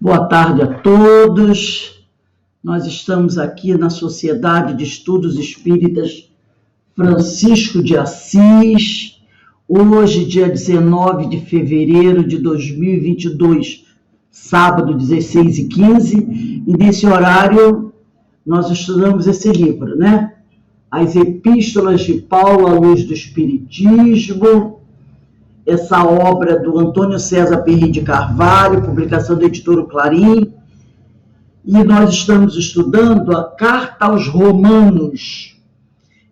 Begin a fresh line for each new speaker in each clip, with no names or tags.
Boa tarde a todos. Nós estamos aqui na Sociedade de Estudos Espíritas Francisco de Assis, hoje, dia 19 de fevereiro de 2022, sábado, 16h15, e nesse horário nós estudamos esse livro, né? As Epístolas de Paulo à Luz do Espiritismo, essa obra do Antônio César Perry de Carvalho, publicação da editora Clarim, e nós estamos estudando a Carta aos Romanos,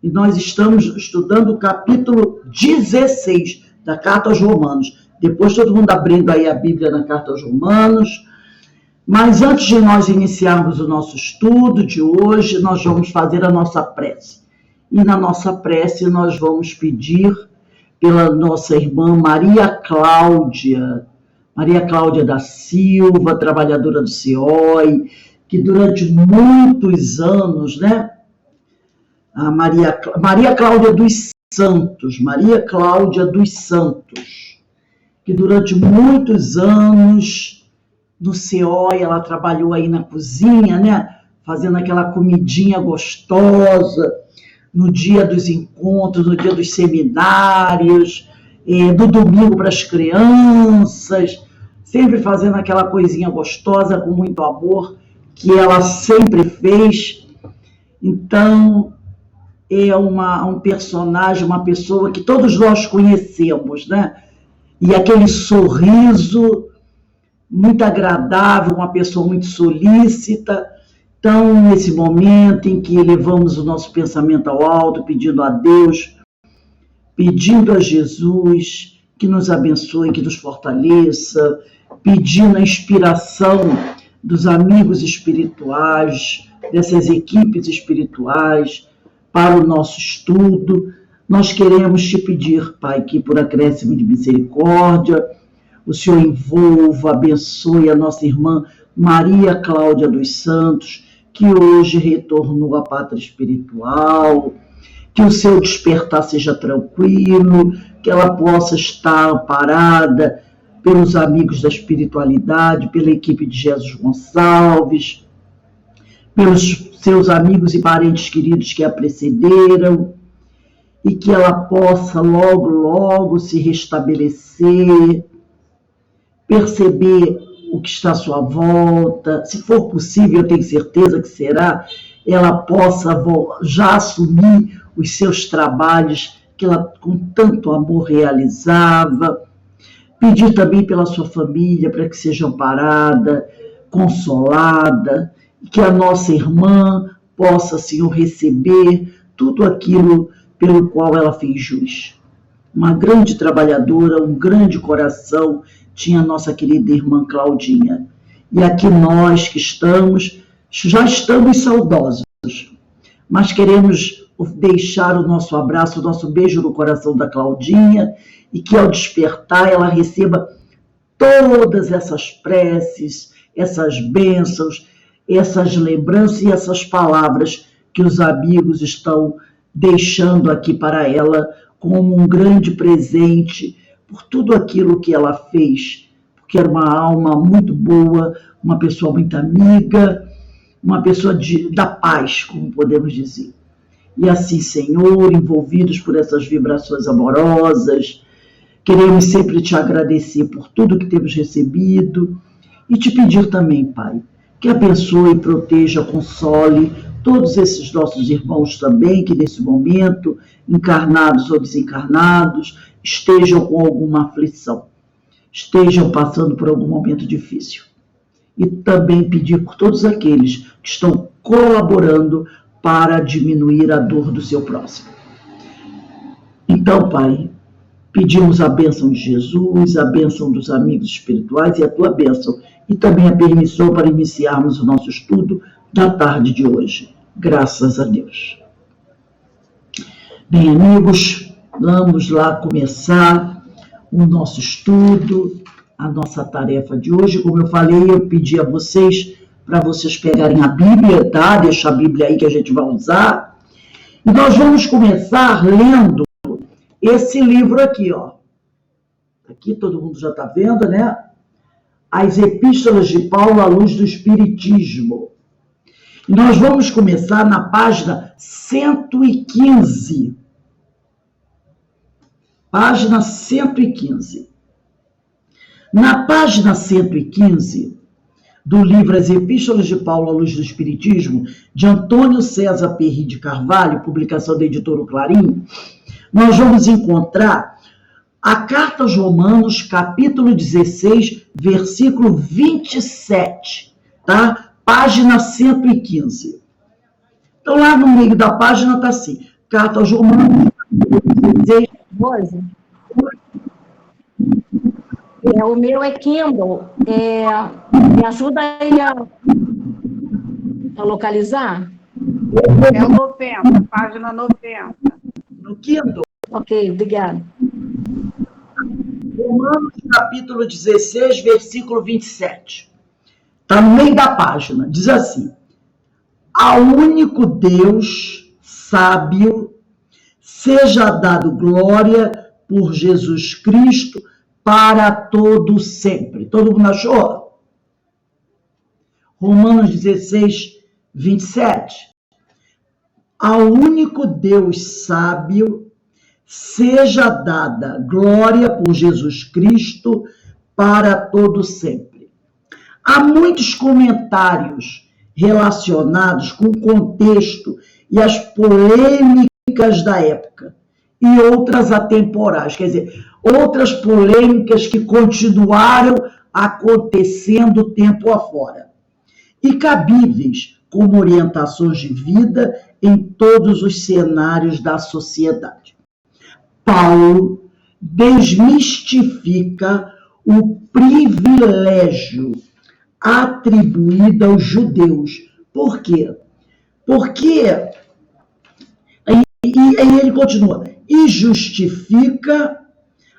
e nós estamos estudando o capítulo 16 da Carta aos Romanos. Depois todo mundo abrindo aí a Bíblia na Carta aos Romanos, mas antes de nós iniciarmos o nosso estudo de hoje, nós vamos fazer a nossa prece, e na nossa prece nós vamos pedir pela nossa irmã Maria Cláudia da Silva, trabalhadora do CIOI, que durante muitos anos, né, a Maria Cláudia dos Santos, que durante muitos anos no CIOI, ela trabalhou aí na cozinha, né, fazendo aquela comidinha gostosa, no dia dos encontros, no dia dos seminários, no domingo para as crianças, sempre fazendo aquela coisinha gostosa, com muito amor, que ela sempre fez. Então, é um personagem, uma pessoa que todos nós conhecemos, né? E aquele sorriso muito agradável, uma pessoa muito solícita. Então, nesse momento em que elevamos o nosso pensamento ao alto, pedindo a Deus, pedindo a Jesus que nos abençoe, que nos fortaleça, pedindo a inspiração dos amigos espirituais, dessas equipes espirituais, para o nosso estudo, nós queremos te pedir, Pai, que por acréscimo de misericórdia, o Senhor envolva, abençoe a nossa irmã Maria Cláudia dos Santos, que hoje retornou à pátria espiritual, que o seu despertar seja tranquilo, que ela possa estar amparada pelos amigos da espiritualidade, pela equipe de Jesus Gonçalves, pelos seus amigos e parentes queridos que a precederam, e que ela possa logo, logo se restabelecer, perceber o que está à sua volta, se for possível, eu tenho certeza que será, ela possa já assumir os seus trabalhos que ela com tanto amor realizava, pedir também pela sua família para que seja amparada, consolada, e que a nossa irmã possa, Senhor, receber tudo aquilo pelo qual ela fez jus. Uma grande trabalhadora, um grande coração, tinha a nossa querida irmã Claudinha. E aqui nós que já estamos saudosos, mas queremos deixar o nosso abraço, o nosso beijo no coração da Claudinha, e que ao despertar ela receba todas essas preces, essas bênçãos, essas lembranças e essas palavras que os amigos estão deixando aqui para ela como um grande presente por tudo aquilo que ela fez, porque era uma alma muito boa, uma pessoa muito amiga, uma pessoa da paz, como podemos dizer. E assim, Senhor, envolvidos por essas vibrações amorosas, queremos sempre te agradecer por tudo que temos recebido e te pedir também, Pai, que abençoe, proteja, console todos esses nossos irmãos também, que nesse momento, encarnados ou desencarnados, estejam com alguma aflição, estejam passando por algum momento difícil. E também pedir por todos aqueles que estão colaborando para diminuir a dor do seu próximo. Então, Pai, pedimos a bênção de Jesus, a bênção dos amigos espirituais e a tua bênção, e também a permissão para iniciarmos o nosso estudo da tarde de hoje. Graças a Deus. Bem, amigos, vamos lá começar o nosso estudo, a nossa tarefa de hoje. Como eu falei, eu pedi a vocês para vocês pegarem a Bíblia, tá? Deixa a Bíblia aí que a gente vai usar. E nós vamos começar lendo esse livro aqui, ó. Aqui todo mundo já está vendo, né? as epístolas de Paulo à luz do Espiritismo. Nós vamos começar na página 115. Página 115. Na página 115 do livro As Epístolas de Paulo à Luz do Espiritismo, de Antônio César Perry de Carvalho, publicação da editora Clarim, nós vamos encontrar a Carta aos Romanos, capítulo 16, versículo 27, tá? Página 115. Então, lá no meio da página está assim, Carta aos Romanos, capítulo 16.
Rose, o meu é Kindle. Me ajuda aí a localizar?
É o 90, página 90.
No Kindle.
Ok, obrigada.
Romanos, capítulo 16, versículo 27. Está no meio da página. Diz assim: ao único Deus sábio seja dado glória por Jesus Cristo para todo sempre. Todo mundo achou? Romanos 16, 27. Ao único Deus sábio seja dada glória por Jesus Cristo para todo sempre. Há muitos comentários relacionados com o contexto e as polêmicas da época e outras atemporais, quer dizer, outras polêmicas que continuaram acontecendo tempo afora, e cabíveis como orientações de vida em todos os cenários da sociedade. Paulo desmistifica o privilégio atribuído aos judeus. Por quê? Porque, e ele continua, e justifica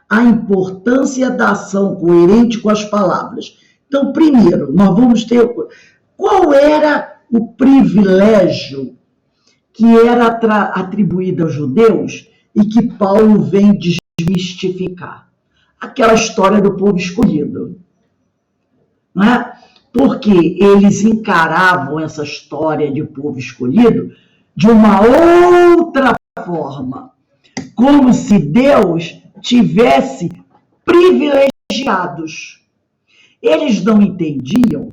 a importância da ação coerente com as palavras. Então, primeiro, nós vamos ter... Qual era o privilégio que era atribuído aos judeus e que Paulo vem desmistificar? Aquela história do povo escolhido. Não é? Porque eles encaravam essa história de povo escolhido de uma outra forma, como se Deus tivesse privilegiados. Eles não entendiam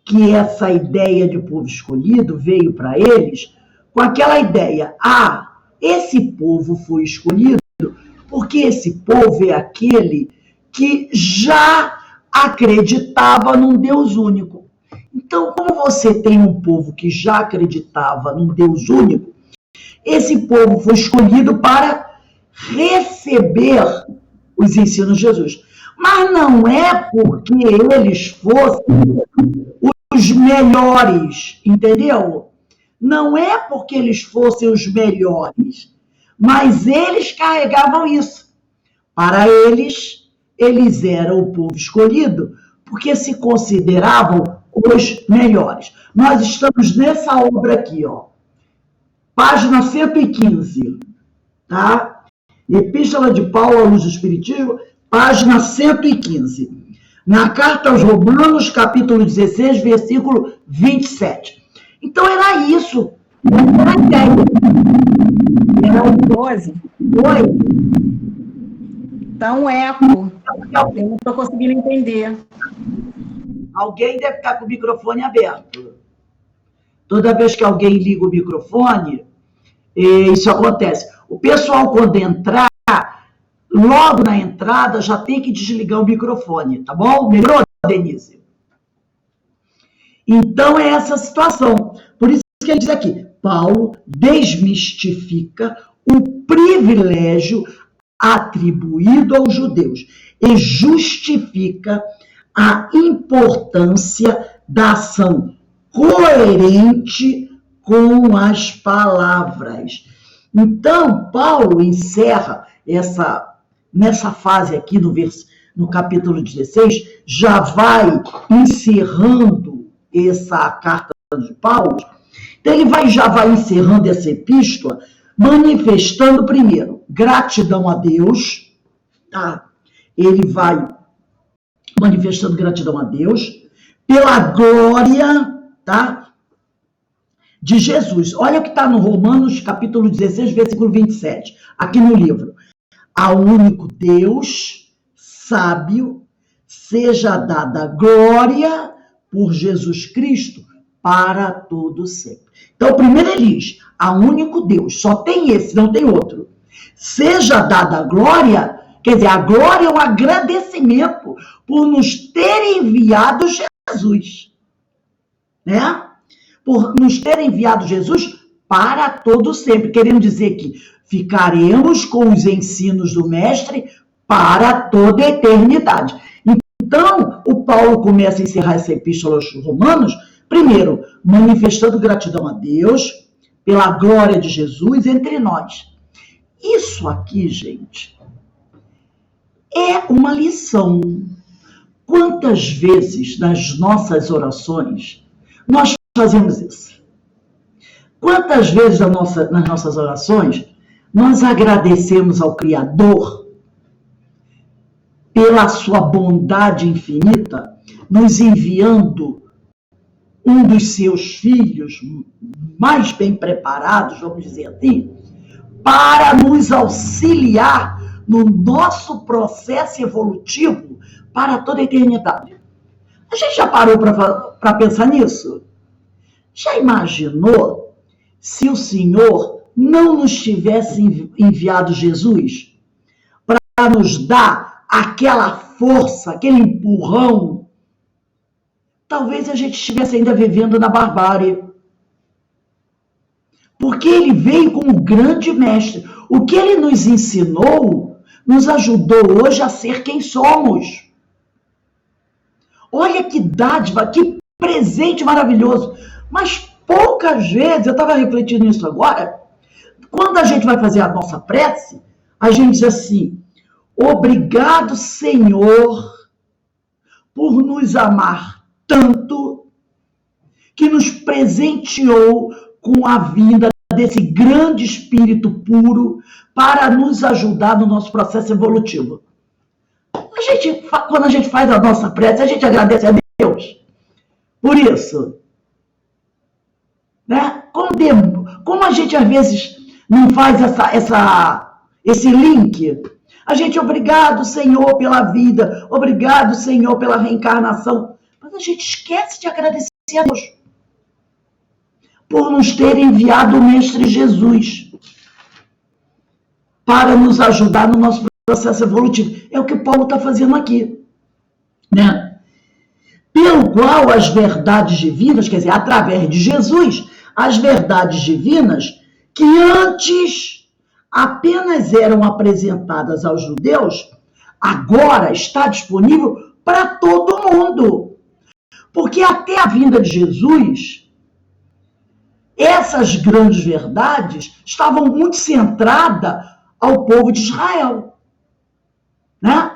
que essa ideia de povo escolhido veio para eles com aquela ideia, esse povo foi escolhido porque esse povo é aquele que já acreditava num Deus único. Então, como você tem um povo que já acreditava num Deus único, esse povo foi escolhido para receber os ensinos de Jesus. Mas não é porque eles fossem os melhores, entendeu? Não é porque eles fossem os melhores, mas eles carregavam isso. Para eles, eles eram o povo escolhido porque se consideravam os melhores. Nós estamos nessa obra aqui, ó. Página 115, tá? Epístola de Paulo à luz do Espiritismo, página 115. Na Carta aos Romanos, capítulo 16, versículo 27. Então, era isso. Era a ideia.
Era o 12.
Oi?
Tá um eco. Eu não estou conseguindo entender.
Alguém deve estar com o microfone aberto. Toda vez que alguém liga o microfone, isso acontece. O pessoal, quando entrar, logo na entrada, já tem que desligar o microfone, tá bom? Melhorou, Denise? Então, é essa situação. Por isso que ele diz aqui, Paulo desmistifica o privilégio atribuído aos judeus e justifica a importância da ação coerente com as palavras. Então, Paulo encerra nessa fase aqui no capítulo 16, já vai encerrando essa carta de Paulo. Então, ele já vai encerrando essa epístola, manifestando primeiro gratidão a Deus, tá? Ele vai manifestando gratidão a Deus pela glória, tá, de Jesus. Olha o que está no Romanos, capítulo 16, versículo 27, aqui no livro. Ao único Deus, sábio, seja dada glória por Jesus Cristo para todo sempre. Então, primeiro ele diz, ao único Deus, só tem esse, não tem outro. Seja dada glória, quer dizer, a glória é um agradecimento por nos ter enviado Jesus, né? Por nos ter enviado Jesus para todo sempre, querendo dizer que ficaremos com os ensinos do Mestre para toda a eternidade. Então, o Paulo começa a encerrar essa epístola aos Romanos, primeiro, manifestando gratidão a Deus pela glória de Jesus entre nós. Isso aqui, gente, é uma lição. Quantas vezes nas nossas orações nós fazemos isso? Quantas vezes nas nossas orações nós agradecemos ao Criador pela sua bondade infinita, nos enviando um dos seus filhos mais bem preparados, vamos dizer assim, para nos auxiliar no nosso processo evolutivo para toda a eternidade. A gente já parou para pensar nisso? Já imaginou se o Senhor não nos tivesse enviado Jesus para nos dar aquela força, aquele empurrão? Talvez a gente estivesse ainda vivendo na barbárie. Porque ele veio como grande mestre. O que ele nos ensinou nos ajudou hoje a ser quem somos. Olha que dádiva, que presente maravilhoso. Mas poucas vezes, eu estava refletindo nisso agora, quando a gente vai fazer a nossa prece, a gente diz assim, obrigado, Senhor, por nos amar tanto que nos presenteou com a vinda desse grande espírito puro para nos ajudar no nosso processo evolutivo. Quando a gente faz a nossa prece, a gente agradece a Deus por isso. Né? Como a gente às vezes não faz esse link? A gente, obrigado, Senhor, pela vida, obrigado, Senhor, pela reencarnação. Mas a gente esquece de agradecer a Deus por nos ter enviado o Mestre Jesus para nos ajudar no nosso processo evolutivo. É o que Paulo está fazendo aqui, né? Pelo qual as verdades divinas, quer dizer, através de Jesus, as verdades divinas que antes apenas eram apresentadas aos judeus, agora está disponível para todo mundo. Porque até a vinda de Jesus, essas grandes verdades estavam muito centradas ao povo de Israel, né?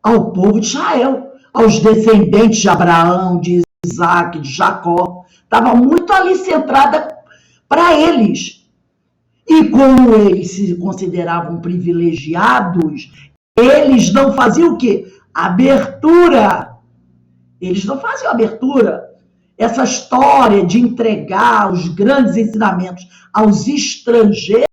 Ao povo de Israel, aos descendentes de Abraão, de Isaac, de Jacó. Estava muito ali centrada para eles. E como eles se consideravam privilegiados, eles não faziam o quê? Abertura. Eles não faziam abertura. Essa história de entregar os grandes ensinamentos aos estrangeiros,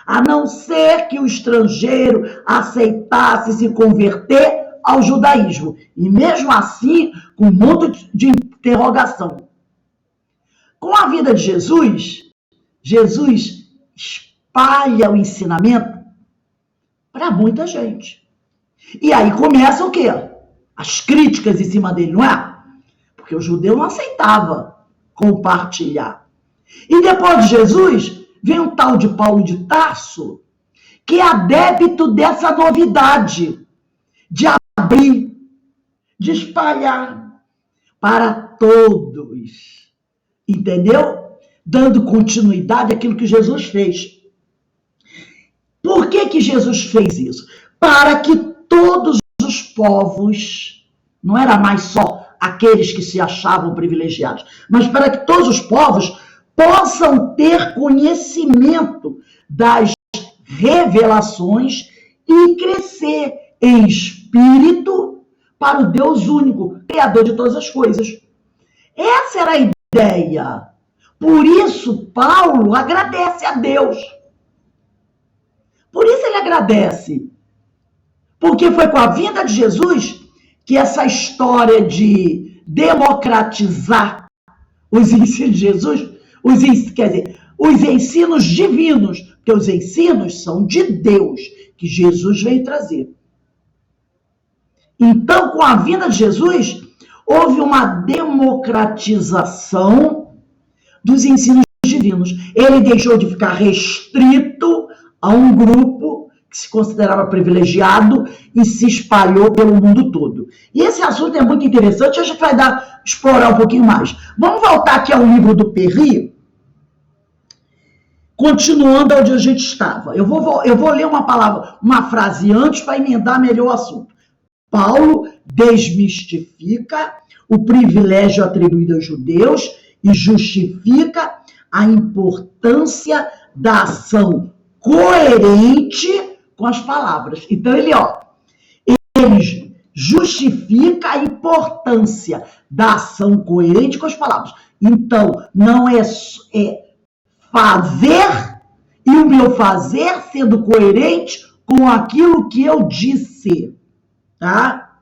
a não ser que o estrangeiro aceitasse se converter ao judaísmo. E mesmo assim, com um monte de interrogação. Com a vida de Jesus, Jesus espalha o ensinamento para muita gente. E aí começa o quê? As críticas em cima dele, não é? Porque o judeu não aceitava compartilhar. E depois de Jesus, vem um tal de Paulo de Tarso, que é adepto dessa novidade, de abrir, de espalhar para todos. Entendeu? Dando continuidade àquilo que Jesus fez. Por que Jesus fez isso? Para que todos os povos, não era mais só aqueles que se achavam privilegiados, mas para que todos os povos possam ter conhecimento das revelações e crescer, em espírito para o Deus único, Criador de todas as coisas. Essa era a ideia. Por isso, Paulo agradece a Deus. Por isso ele agradece. Porque foi com a vinda de Jesus que essa história de democratizar os ensinos de Jesus, os ensinos divinos, porque os ensinos são de Deus, que Jesus veio trazer. Então, com a vinda de Jesus, houve uma democratização dos ensinos divinos. Ele deixou de ficar restrito a um grupo que se considerava privilegiado e se espalhou pelo mundo todo. E esse assunto é muito interessante, a gente vai explorar um pouquinho mais. Vamos voltar aqui ao livro do Perry, continuando onde a gente estava. Eu vou ler uma frase antes para emendar melhor o assunto. Paulo desmistifica o privilégio atribuído aos judeus e justifica a importância da ação coerente com as palavras. Então, ele justifica a importância da ação coerente com as palavras. Então, não é fazer e o meu fazer sendo coerente com aquilo que eu disse, tá?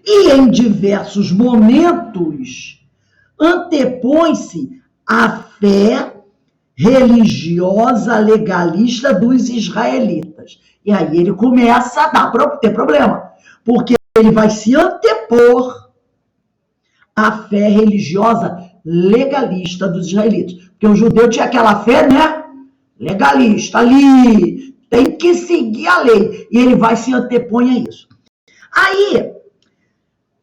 E em diversos momentos antepõe-se a fé religiosa legalista dos israelitas. E aí ele começa a ter problema, porque ele vai se antepor à fé religiosa legalista dos israelitas. Porque o judeu tinha aquela fé, né? Legalista, ali, tem que seguir a lei. E ele vai se antepor a isso. Aí,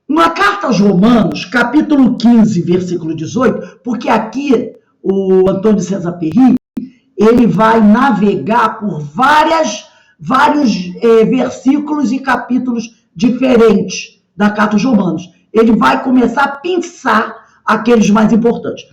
na carta aos Romanos, capítulo 15, versículo 18, porque aqui o Antônio César Perry, ele vai navegar por vários versículos e capítulos diferentes da carta aos Romanos. Ele vai começar a pensar aqueles mais importantes.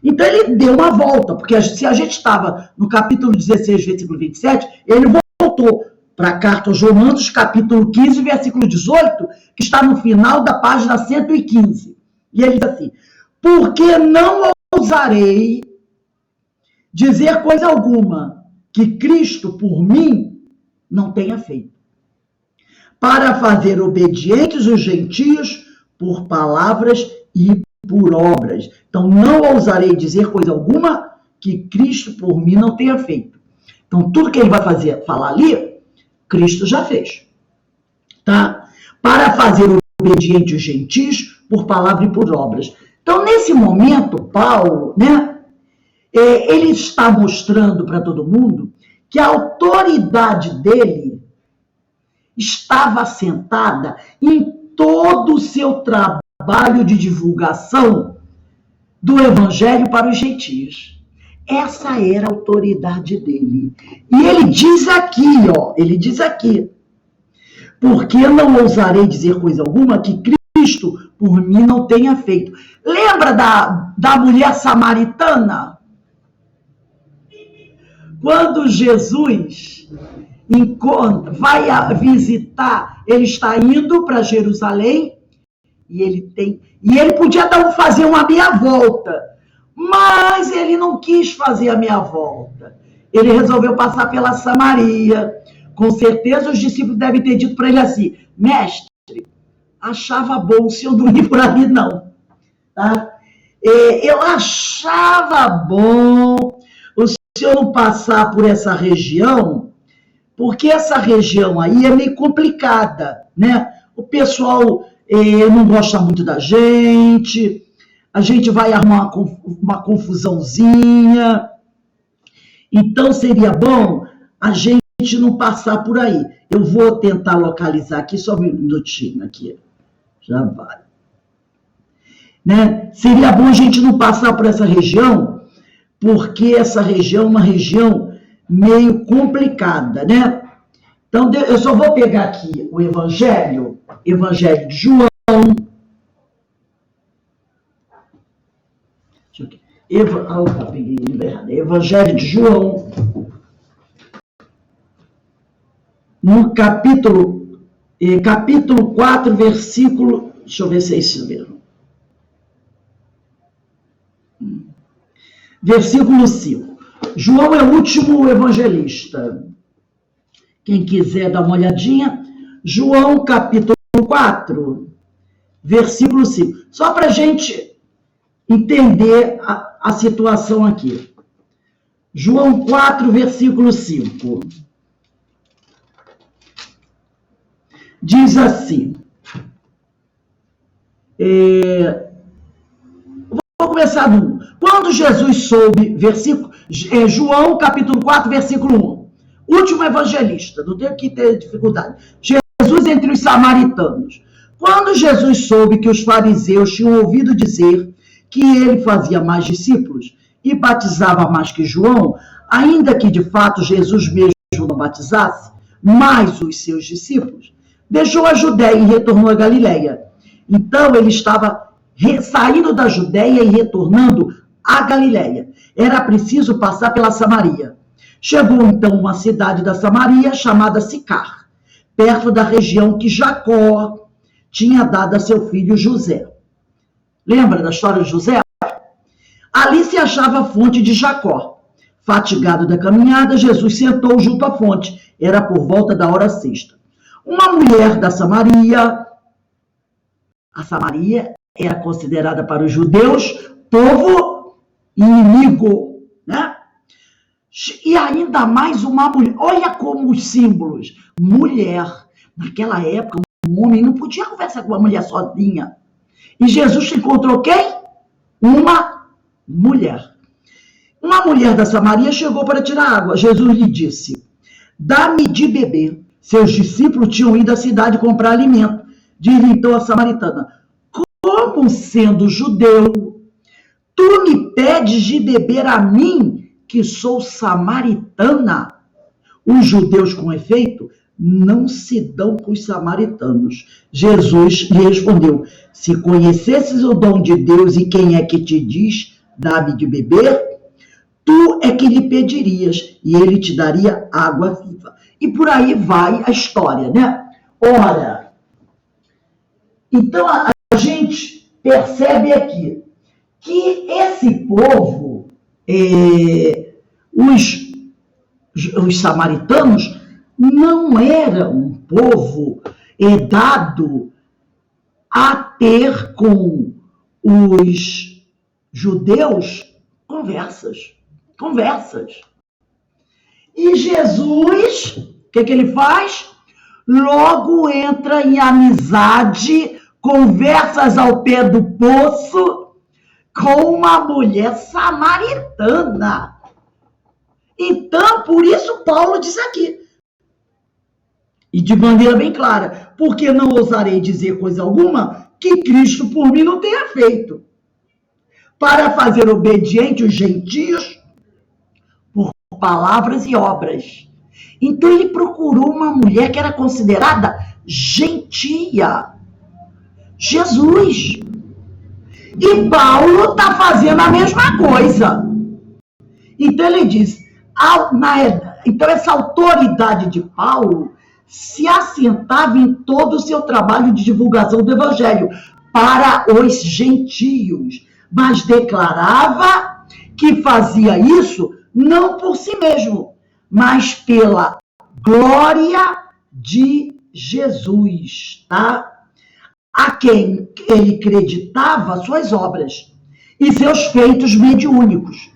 Então ele deu uma volta, porque se a gente estava no capítulo 16, versículo 27, ele voltou para a carta aos Romanos, capítulo 15, versículo 18, que está no final da página 115. E ele diz assim: porque não ousarei dizer coisa alguma que Cristo, por mim, não tenha feito, para fazer obedientes os gentios por palavras e por obras. Então, não ousarei dizer coisa alguma que Cristo, por mim, não tenha feito. Então, tudo que ele vai falar ali, Cristo já fez. Tá? Para fazer obedientes os gentios por palavra e por obras. Então, nesse momento, Paulo, né, ele está mostrando para todo mundo que a autoridade dele estava assentada em todo o seu trabalho de divulgação do evangelho para os gentios. Essa era a autoridade dele. E ele diz aqui, porque não ousarei dizer coisa alguma que Cristo por mim não tenha feito. Lembra da mulher samaritana? Quando Jesus vai visitar, ele está indo para Jerusalém e ele podia fazer uma meia volta, mas ele não quis fazer a meia volta. Ele resolveu passar pela Samaria. Com certeza os discípulos devem ter dito para ele assim: mestre, achava bom o senhor não ir por ali não, tá? Eu achava bom o senhor não passar por essa região, porque essa região aí é meio complicada, né? O pessoal não gosta muito da gente, a gente vai arrumar uma confusãozinha, então seria bom a gente não passar por aí. Eu vou tentar localizar aqui, só um minutinho aqui, já vai. Né? Seria bom a gente não passar por essa região, porque essa região é uma região meio complicada, né? Então, eu só vou pegar aqui o Evangelho de João. Evangelho de João, no capítulo capítulo 4, versículo... Deixa eu ver se é isso mesmo. Versículo 5. João é o último evangelista. Quem quiser dar uma olhadinha, João capítulo 4, versículo 5. Só para a gente entender a situação aqui. João 4, versículo 5. Diz assim. Vou começar do 1. Quando Jesus soube, João capítulo 4, versículo 1. Último evangelista, não tenho que ter dificuldade. Jesus entre os samaritanos. Quando Jesus soube que os fariseus tinham ouvido dizer que ele fazia mais discípulos e batizava mais que João, ainda que de fato Jesus mesmo não batizasse, mais os seus discípulos, deixou a Judéia e retornou a Galiléia. Então ele estava saindo da Judéia e retornando a Galiléia. Era preciso passar pela Samaria. Chegou então uma cidade da Samaria chamada Sicar, perto da região que Jacó tinha dado a seu filho José. Lembra da história de José? Ali se achava a fonte de Jacó. Fatigado da caminhada, Jesus sentou junto à fonte. Era por volta da hora sexta. Uma mulher da Samaria, a Samaria era considerada para os judeus povo inimigo, né? E ainda mais uma mulher. Olha como os símbolos. Mulher. Naquela época, um homem não podia conversar com uma mulher sozinha. E Jesus encontrou quem? Uma mulher. Uma mulher da Samaria chegou para tirar água. Jesus lhe disse: dá-me de beber. Seus discípulos tinham ido à cidade comprar alimento. Diz então a samaritana: como sendo judeu, tu me pedes de beber a mim, que sou samaritana? Os judeus, com efeito, não se dão com os samaritanos. Jesus lhe respondeu: se conhecesses o dom de Deus e quem é que te diz, dá-me de beber, tu é que lhe pedirias e ele te daria água viva. E por aí vai a história, né? Ora, então a gente percebe aqui que esse povo, os samaritanos, não era um povo dado a ter com os judeus conversas. E Jesus, o que ele faz? Logo entra em amizade, conversas ao pé do poço, com uma mulher samaritana. Então, por isso Paulo diz aqui, e de maneira bem clara, porque não ousarei dizer coisa alguma que Cristo por mim não tenha feito, para fazer obediente os gentios por palavras e obras. Então ele procurou uma mulher que era considerada gentia. Jesus. E Paulo está fazendo a mesma coisa. Então ele diz, então essa autoridade de Paulo se assentava em todo o seu trabalho de divulgação do evangelho para os gentios, mas declarava que fazia isso não por si mesmo, mas pela glória de Jesus, tá? A quem ele acreditava suas obras e seus feitos mediúnicos,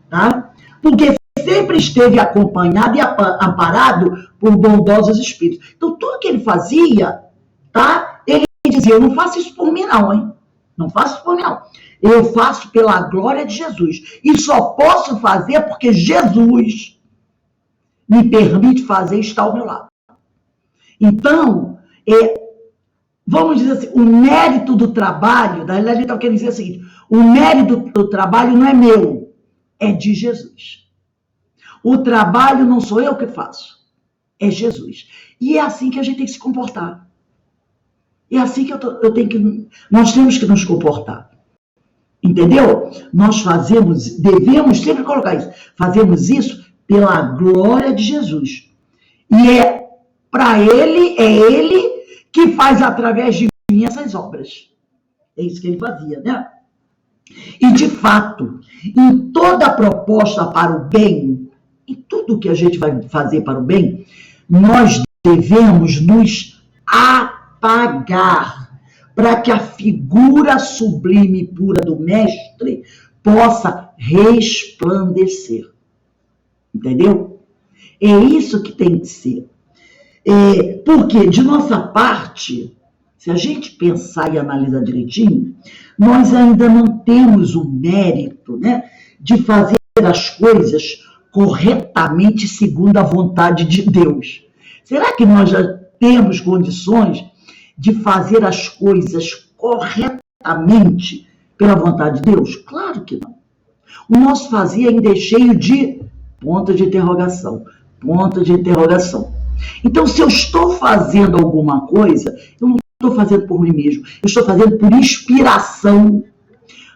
tá? Porque sempre esteve acompanhado e amparado por bondosos espíritos. Então, tudo que ele fazia, tá? Ele dizia, eu não faço isso por mim não, hein? Não faço isso por mim não. Eu faço pela glória de Jesus. E só posso fazer porque Jesus me permite fazer e está ao meu lado. Então, vamos dizer assim, o mérito do trabalho, na realidade, ele está querendo dizer o seguinte, o mérito do trabalho não é meu, é de Jesus. O trabalho não sou eu que faço, é Jesus. E é assim que a gente tem que se comportar. É assim que nós temos que nos comportar. Entendeu? Nós devemos sempre colocar isso, fazemos isso pela glória de Jesus. E para ele, que faz através de mim essas obras. É isso que ele fazia, né? E, de fato, em toda proposta para o bem, em tudo que a gente vai fazer para o bem, nós devemos nos apagar para que a figura sublime e pura do Mestre possa resplandecer. Entendeu? É isso que tem que ser. Porque, de nossa parte, se a gente pensar e analisar direitinho, nós ainda não temos o mérito, né, de fazer as coisas corretamente segundo a vontade de Deus. Será que nós já temos condições de fazer as coisas corretamente pela vontade de Deus? Claro que não. O nosso fazer ainda é cheio de ponto de interrogação, ponto de interrogação. Então, se eu estou fazendo alguma coisa, eu não estou fazendo por mim mesmo, eu estou fazendo por inspiração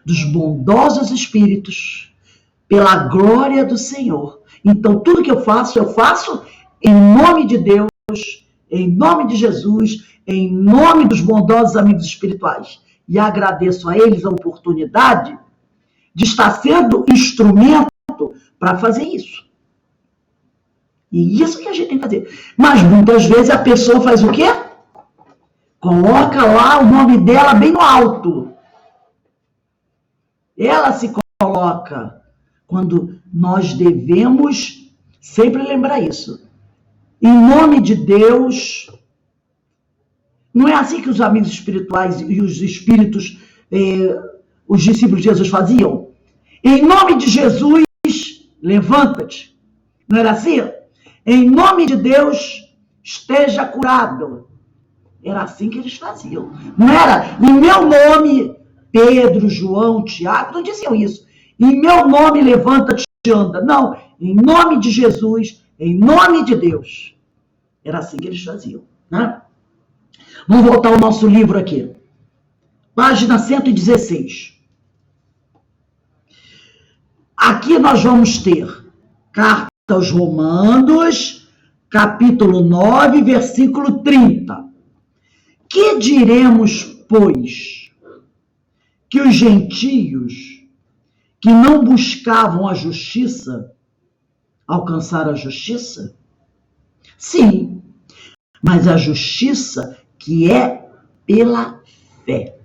dos bondosos espíritos, pela glória do Senhor. Então, tudo que eu faço em nome de Deus, em nome de Jesus, em nome dos bondosos amigos espirituais. E agradeço a eles a oportunidade de estar sendo instrumento para fazer isso. E isso que a gente tem que fazer. Mas muitas vezes a pessoa faz o quê? Coloca lá o nome dela bem no alto. Ela se coloca, quando nós devemos sempre lembrar isso. Em nome de Deus. Não é assim que os amigos espirituais e os espíritos, os discípulos de Jesus faziam? Em nome de Jesus, levanta-te. Não era assim? Em nome de Deus, esteja curado. Era assim que eles faziam. Não era, em meu nome, Pedro, João, Tiago, não diziam isso. Em meu nome, levanta-te e anda. Não, em nome de Jesus, em nome de Deus. Era assim que eles faziam, né? Vamos voltar ao nosso livro aqui. Página 116. Aqui nós vamos ter Carta aos Romanos, capítulo 9, versículo 30. Que diremos, pois, que os gentios que não buscavam a justiça alcançaram a justiça? Sim, mas a justiça que é pela fé.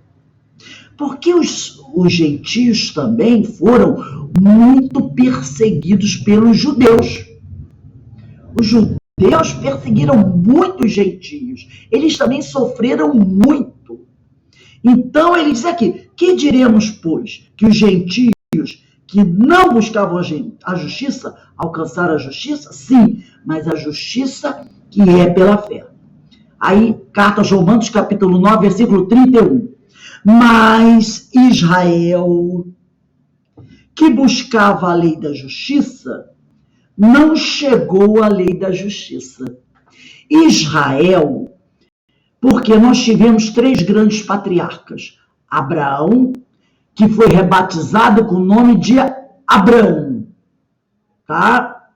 Porque os gentios também foram muito perseguidos pelos judeus. Os judeus perseguiram muitos gentios. Eles também sofreram muito. Então ele diz aqui, que diremos, pois, que os gentios que não buscavam a justiça alcançaram a justiça? Sim, mas a justiça que é pela fé. Aí, Carta aos Romanos, capítulo 9, versículo 31. Mas Israel, que buscava a lei da justiça, não chegou à lei da justiça. Israel, porque nós tivemos 3 grandes patriarcas. Abraão, que foi rebatizado com o nome de Abrão. Tá?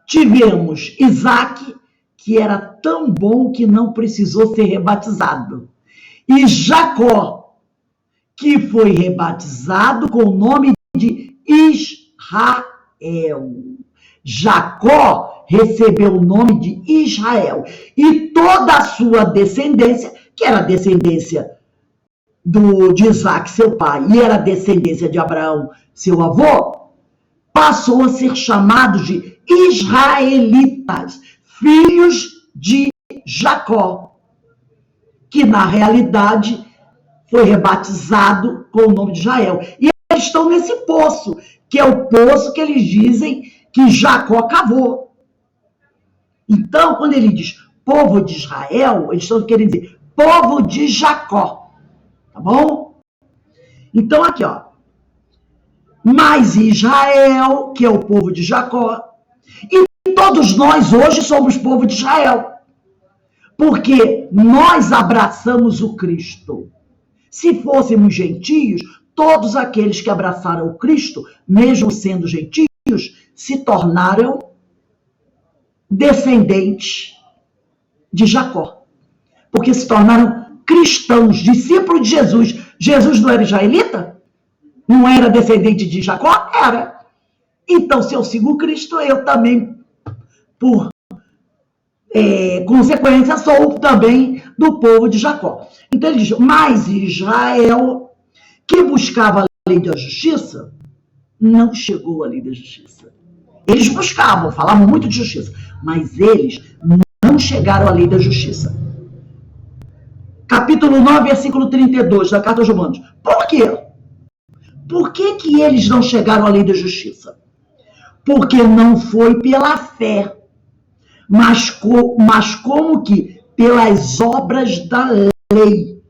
Tivemos Isaac, que era tão bom que não precisou ser rebatizado. E Jacó, que foi rebatizado com o nome de Israel. Jacó recebeu o nome de Israel. E toda a sua descendência, que era a descendência de Isaac, seu pai, e era a descendência de Abraão, seu avô, passou a ser chamado de israelitas, filhos de Jacó, que na realidade foi rebatizado com o nome de Israel. E eles estão nesse poço, que é o poço que eles dizem que Jacó cavou. Então, quando ele diz povo de Israel, eles estão querendo dizer povo de Jacó. Tá bom? Então, aqui, ó. Mas Israel, que é o povo de Jacó, e todos nós hoje somos povo de Israel, porque nós abraçamos o Cristo. Se fôssemos gentios, todos aqueles que abraçaram o Cristo, mesmo sendo gentios, se tornaram descendentes de Jacó, porque se tornaram cristãos, discípulos de Jesus. Jesus não era israelita? Não era descendente de Jacó? Era. Então, se eu sigo Cristo, eu também, por consequência, sou também do povo de Jacó. Então ele diz, mas Israel, que buscava a lei da justiça, não chegou à lei da justiça. Eles buscavam, falavam muito de justiça, mas eles não chegaram à lei da justiça. Capítulo 9, versículo 32 da Carta aos Romanos. Por quê? Por que eles não chegaram à lei da justiça? Porque não foi pela fé, mas como que pelas obras da lei,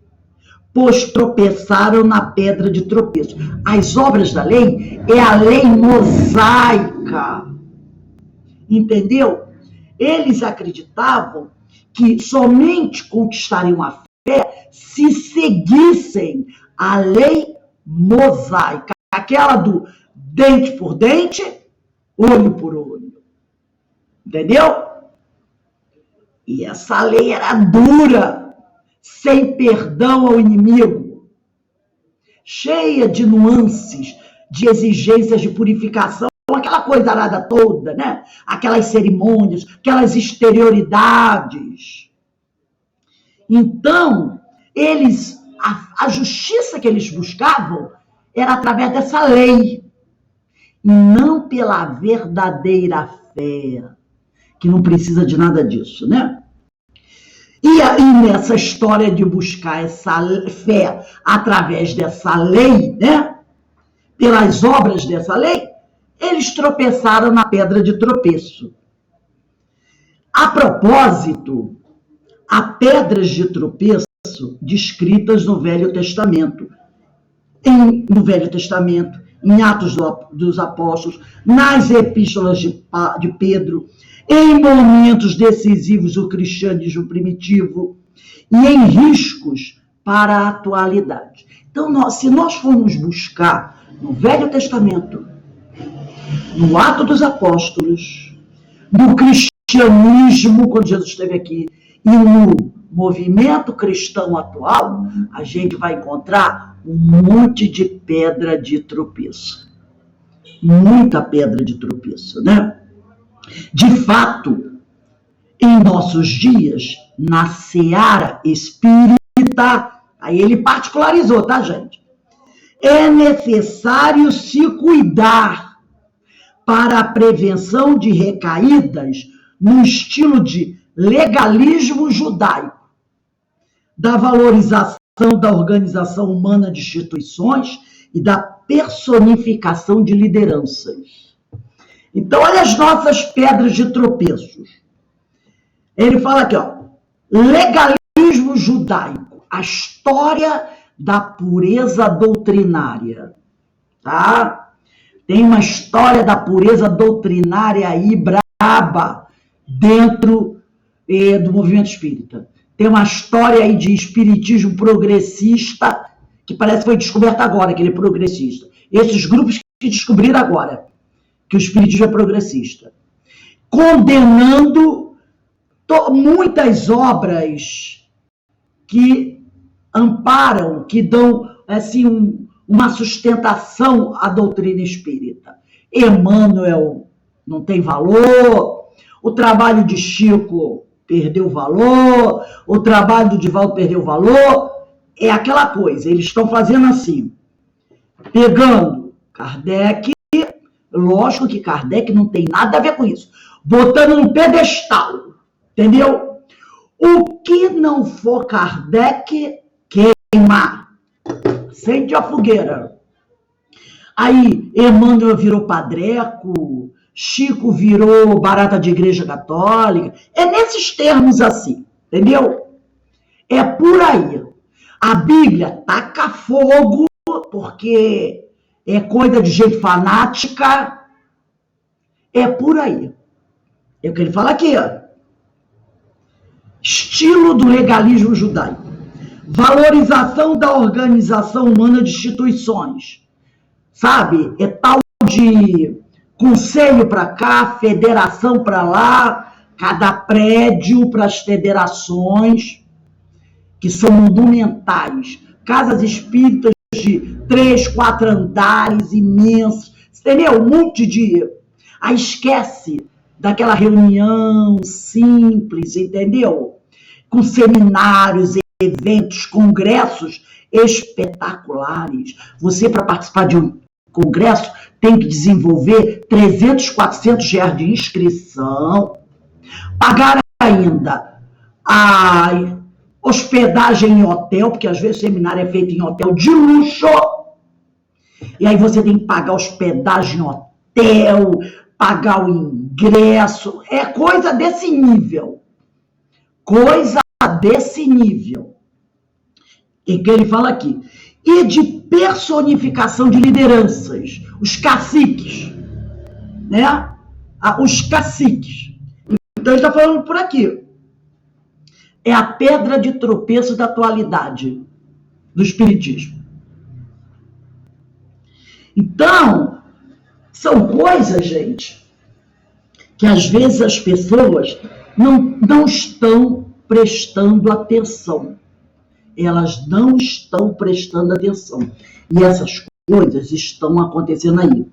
pois tropeçaram na pedra de tropeço. As obras da lei é a lei mosaica, entendeu? Eles acreditavam que somente conquistariam a fé se seguissem a lei mosaica, aquela do dente por dente, olho por olho, entendeu? E essa lei era dura, sem perdão ao inimigo, cheia de nuances, de exigências de purificação, aquela coisa arada toda, né? Aquelas cerimônias, aquelas exterioridades. Então, a justiça que eles buscavam era através dessa lei, e não pela verdadeira fé, que não precisa de nada disso, né? E aí, nessa história de buscar essa fé através dessa lei, né? Pelas obras dessa lei, eles tropeçaram na pedra de tropeço. A propósito, há pedras de tropeço descritas no Velho Testamento. No Velho Testamento, em Atos dos Apóstolos, nas epístolas de Pedro, em momentos decisivos do cristianismo primitivo e em riscos para a atualidade. Então, se nós formos buscar no Velho Testamento, no Atos dos Apóstolos, no cristianismo, quando Jesus esteve aqui, e no movimento cristão atual, a gente vai encontrar um monte de pedra de tropeço. Muita pedra de tropeço, né? De fato, em nossos dias, na seara espírita, aí ele particularizou, tá, gente? É necessário se cuidar para a prevenção de recaídas no estilo de legalismo judaico, da valorização da organização humana de instituições e da personificação de lideranças. Então, olha as nossas pedras de tropeços. Ele fala aqui, ó, legalismo judaico, a história da pureza doutrinária, tá? Tem uma história da pureza doutrinária aí braba dentro do movimento espírita. Tem uma história aí de espiritismo progressista que parece que foi descoberta agora, que ele é progressista. Esses grupos que descobriram agora que o espiritismo é progressista, condenando muitas obras que amparam, que dão assim, uma sustentação à doutrina espírita. Emmanuel não tem valor, o trabalho de Chico perdeu valor, o trabalho do Divaldo perdeu valor, é aquela coisa, eles estão fazendo assim, pegando Kardec, lógico que Kardec não tem nada a ver com isso, botando no pedestal, entendeu? O que não for Kardec, queima, acende a fogueira. Aí, Emmanuel virou padreco, Chico virou barata de igreja católica, é nesses termos assim, entendeu? É por aí. A Bíblia taca fogo, porque é coisa de gente fanática, é por aí. É o que ele fala aqui, ó. Estilo do legalismo judaico. Valorização da organização humana de instituições. Sabe? É tal de conselho para cá, federação para lá, cada prédio para as federações, que são monumentais, casas espíritas de 3, 4 andares imensas, entendeu? Um monte de... Aí esquece daquela reunião simples, entendeu? Com seminários, eventos, congressos espetaculares. Você, para participar de um congresso, tem que desenvolver 300, 400 reais de inscrição, pagar ainda a hospedagem em hotel, porque às vezes o seminário é feito em hotel de luxo, e aí você tem que pagar hospedagem em hotel, pagar o ingresso, é coisa desse nível. Coisa desse nível. E que ele fala aqui. E de personificação de lideranças, os caciques, né? Os caciques. Então ele está falando por aqui. É a pedra de tropeço da atualidade do espiritismo. Então, são coisas, gente, que às vezes as pessoas não estão prestando atenção. Elas não estão prestando atenção. E essas coisas estão acontecendo aí,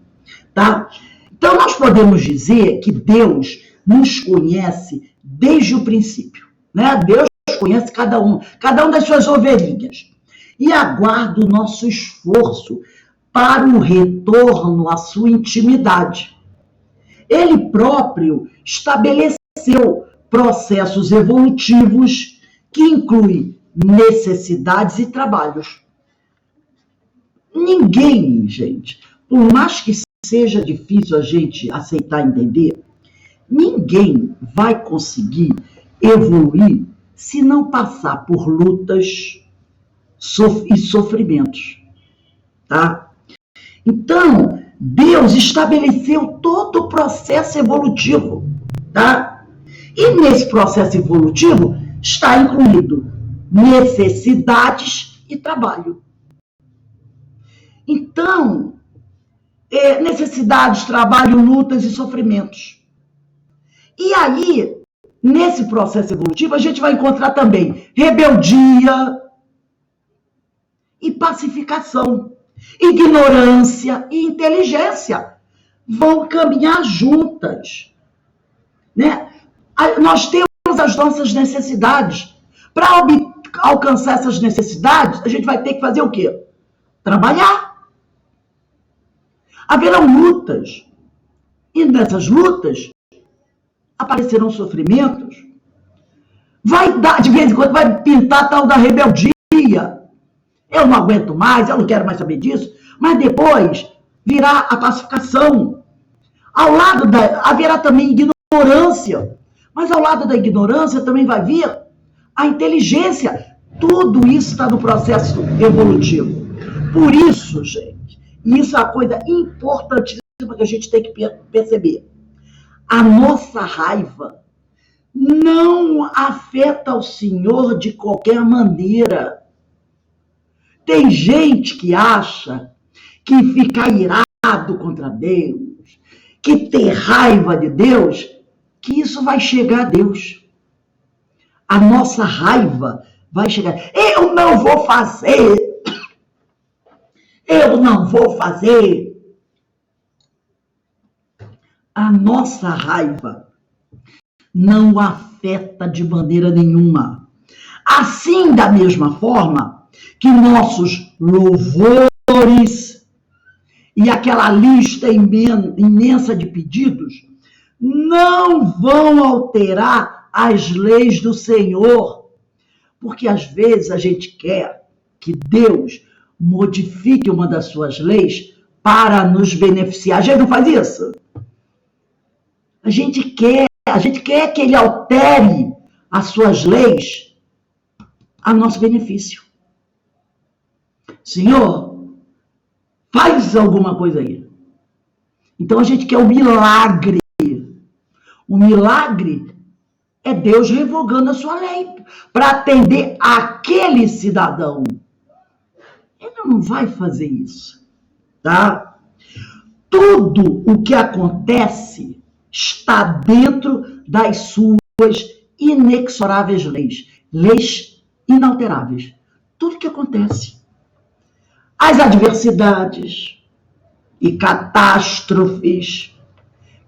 tá? Então, nós podemos dizer que Deus nos conhece desde o princípio, né? Deus conhece cada um das suas ovelhinhas. E aguarda o nosso esforço para o retorno à sua intimidade. Ele próprio estabeleceu processos evolutivos que incluem necessidades e trabalhos. Ninguém, gente, por mais que seja difícil a gente aceitar e entender, ninguém vai conseguir evoluir se não passar por lutas e sofrimentos, tá? Então, Deus estabeleceu todo o processo evolutivo, tá? E nesse processo evolutivo está incluído necessidades e trabalho. Então, necessidades, trabalho, lutas e sofrimentos. E aí, nesse processo evolutivo, a gente vai encontrar também rebeldia e pacificação, ignorância e inteligência. Vão caminhar juntas, né? Nós temos as nossas necessidades. Para alcançar essas necessidades, a gente vai ter que fazer o quê? Trabalhar. Haverão lutas. E nessas lutas, aparecerão sofrimentos. Vai dar, de vez em quando, vai pintar a tal da rebeldia. Eu não aguento mais, eu não quero mais saber disso. Mas depois virá a pacificação. Ao lado haverá também ignorância. Mas ao lado da ignorância também vai vir a inteligência. Tudo isso está no processo evolutivo. Por isso, gente, isso é uma coisa importantíssima que a gente tem que perceber. A nossa raiva não afeta o Senhor de qualquer maneira. Tem gente que acha que ficar irado contra Deus, que ter raiva de Deus, que isso vai chegar a Deus. A nossa raiva vai chegar. Eu não vou fazer. Eu não vou fazer. A nossa raiva não afeta de maneira nenhuma. Assim, da mesma forma que nossos louvores e aquela lista imensa de pedidos não vão alterar as leis do Senhor, porque às vezes a gente quer que Deus modifique uma das suas leis para nos beneficiar. A gente não faz isso? A gente quer que Ele altere as suas leis a nosso benefício. Senhor, faz alguma coisa aí. Então a gente quer um milagre. O milagre é Deus revogando a sua lei para atender aquele cidadão. Ele não vai fazer isso, tá? Tudo o que acontece está dentro das suas inexoráveis leis, leis inalteráveis. Tudo que acontece, as adversidades e catástrofes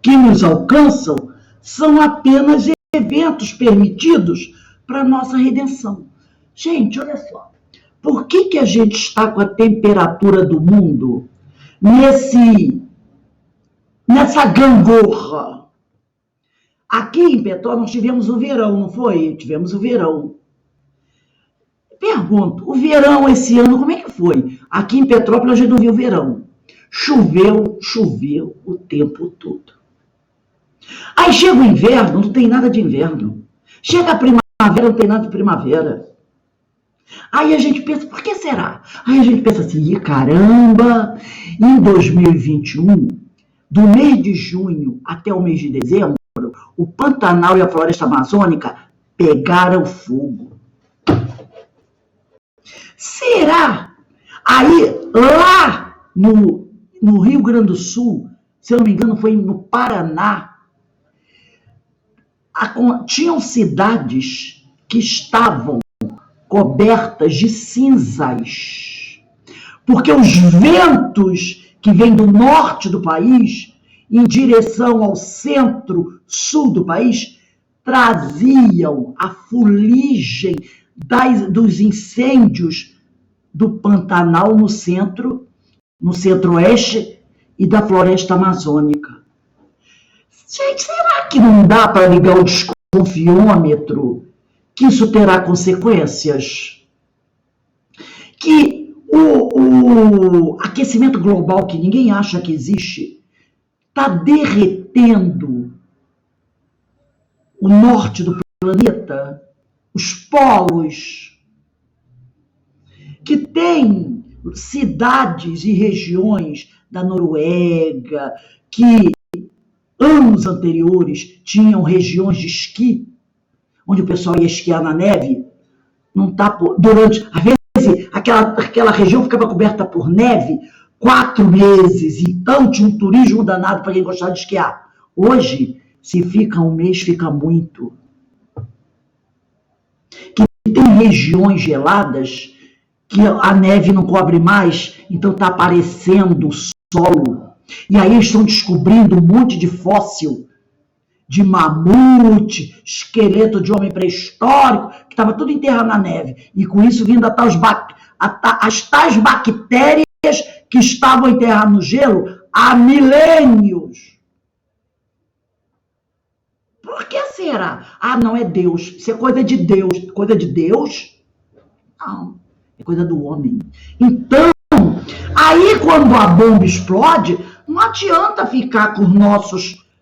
que nos alcançam são apenas eventos permitidos para a nossa redenção. Gente, olha só, por que a gente está com a temperatura do mundo nessa gangorra? Aqui em Petrópolis nós tivemos o verão, não foi? Tivemos o verão. Pergunto, o verão esse ano, como é que foi? Aqui em Petrópolis a gente não viu o verão. Choveu o tempo todo. Aí chega o inverno, não tem nada de inverno. Chega a primavera, não tem nada de primavera. Aí a gente pensa, por que será? Aí a gente pensa assim, caramba, em 2021, do mês de junho até o mês de dezembro, o Pantanal e a floresta amazônica pegaram fogo. Será? Aí, lá no Rio Grande do Sul, se eu não me engano, foi no Paraná, tinham cidades que estavam cobertas de cinzas, porque os ventos que vêm do norte do país, em direção ao centro-sul do país, traziam a fuligem dos incêndios do Pantanal no centro-oeste e da floresta amazônica. Gente, será que não dá para ligar o desconfiômetro? Que isso terá consequências? Que o aquecimento global, que ninguém acha que existe, está derretendo o norte do planeta, os polos, que tem cidades e regiões da Noruega que anos anteriores tinham regiões de esqui, onde o pessoal ia esquiar na neve, não tá às vezes aquela região ficava coberta por neve 4 meses, então tinha um turismo danado para quem gostava de esquiar. Hoje, se fica um mês, fica muito. Que tem regiões geladas que a neve não cobre mais, então está aparecendo o solo. E aí estão descobrindo um monte de fóssil de mamute, esqueleto de homem pré-histórico, que estava tudo enterrado na neve. E com isso vindo as tais bactérias que estavam enterradas no gelo há milênios. Por que será? Ah, não é Deus. Isso é coisa de Deus. Coisa de Deus? Não. É coisa do homem. Então, aí quando a bomba explode, não adianta ficar com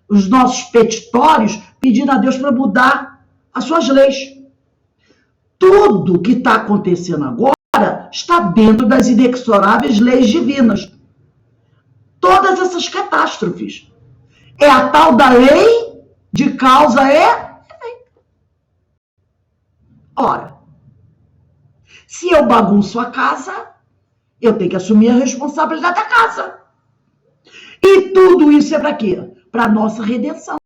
os nossos petitórios pedindo a Deus para mudar as suas leis. Tudo que está acontecendo agora está dentro das inexoráveis leis divinas. Todas essas catástrofes. É a tal da lei de causa e efeito. Ora, se eu bagunço a casa, eu tenho que assumir a responsabilidade da casa. E tudo isso é para quê? Para a nossa redenção.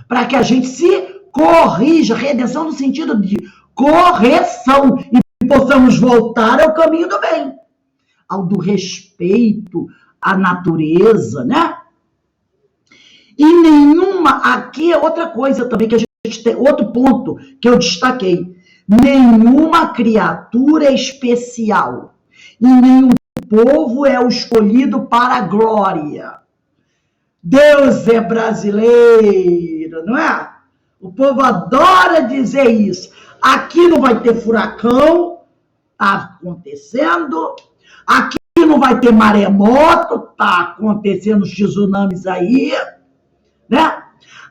Para que a gente se corrija. Redenção no sentido de correção. E possamos voltar ao caminho do bem. Ao do respeito à natureza, né? E nenhuma... Aqui é outra coisa também que a gente tem... Outro ponto que eu destaquei. Nenhuma criatura é especial. E nenhum povo é o escolhido para a glória. Deus é brasileiro, não é? O povo adora dizer isso. Aqui não vai ter furacão, está acontecendo. Aqui não vai ter maremoto, está acontecendo os tsunamis aí, né?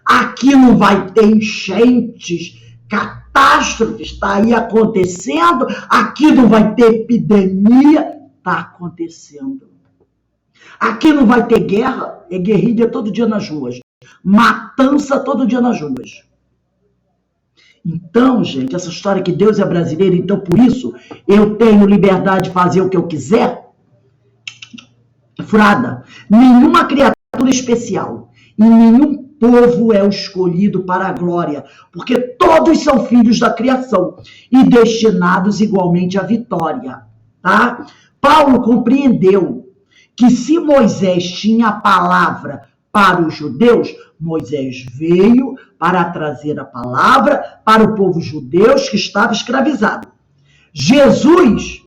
Aqui não vai ter enchentes, catástrofes, está aí acontecendo. Aqui não vai ter epidemia, está acontecendo. Aqui não vai ter guerra, é guerrilha todo dia nas ruas. Matança todo dia nas ruas. Então, gente, essa história que Deus é brasileiro, então por isso eu tenho liberdade de fazer o que eu quiser, é furada. Nenhuma criatura especial e nenhum povo é o escolhido para a glória, porque todos são filhos da criação e destinados igualmente à vitória, tá? Paulo compreendeu que se Moisés tinha a palavra para os judeus, Moisés veio para trazer a palavra para o povo judeu que estava escravizado. Jesus,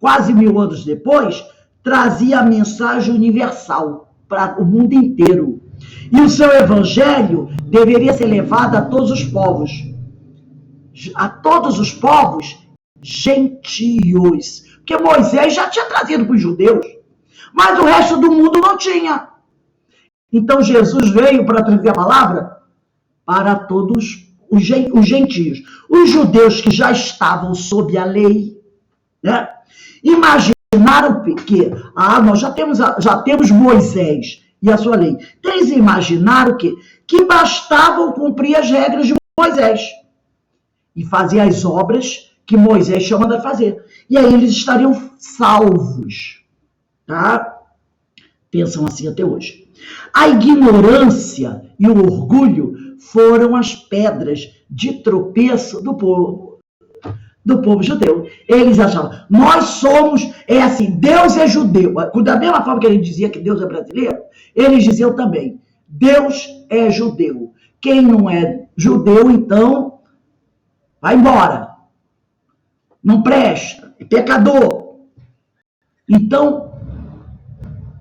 quase 1000 anos depois, trazia a mensagem universal para o mundo inteiro. E o seu evangelho deveria ser levado a todos os povos. A todos os povos gentios. Porque Moisés já tinha trazido para os judeus, mas o resto do mundo não tinha. Então Jesus veio para trazer a palavra para todos os gentios. Os judeus que já estavam sob a lei, né? Imaginaram que nós já temos Moisés e a sua lei. Eles imaginaram que bastavam cumprir as regras de Moisés e fazer as obras que Moisés chama de fazer. E aí eles estariam salvos. Tá? Pensam assim até hoje. A ignorância e o orgulho foram as pedras de tropeço do povo judeu. Eles achavam, nós somos, Deus é judeu. Da mesma forma que ele dizia que Deus é brasileiro, eles diziam também, Deus é judeu. Quem não é judeu, então, vai embora. Não presta, é pecador. Então,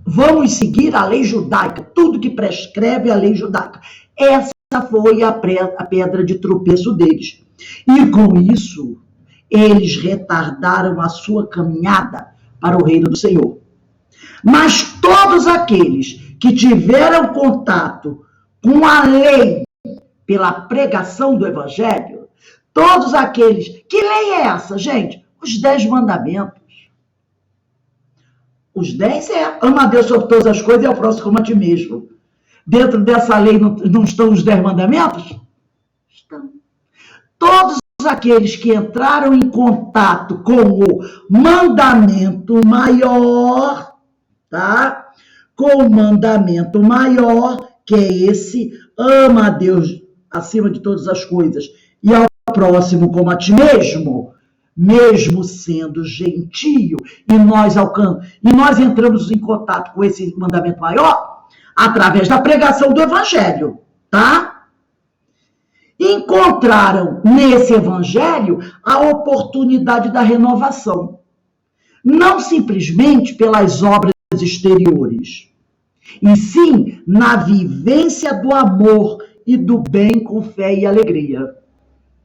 vamos seguir a lei judaica, tudo que prescreve a lei judaica. Essa foi a pedra de tropeço deles. E com isso, eles retardaram a sua caminhada para o reino do Senhor. Mas todos aqueles que tiveram contato com a lei pela pregação do evangelho, todos aqueles... Que lei é essa, gente? Os 10 mandamentos. Os 10 ama a Deus sobre todas as coisas e ao próximo como a ti mesmo. Dentro dessa lei não estão os 10 mandamentos? Estão. Todos aqueles que entraram em contato com o mandamento maior, tá? Com o mandamento maior, que é esse, ama a Deus acima de todas as coisas e ao próximo como a ti mesmo, mesmo sendo gentio, e nós entramos em contato com esse mandamento maior através da pregação do evangelho, tá? Encontraram nesse evangelho a oportunidade da renovação, não simplesmente pelas obras exteriores, e sim na vivência do amor e do bem com fé e alegria.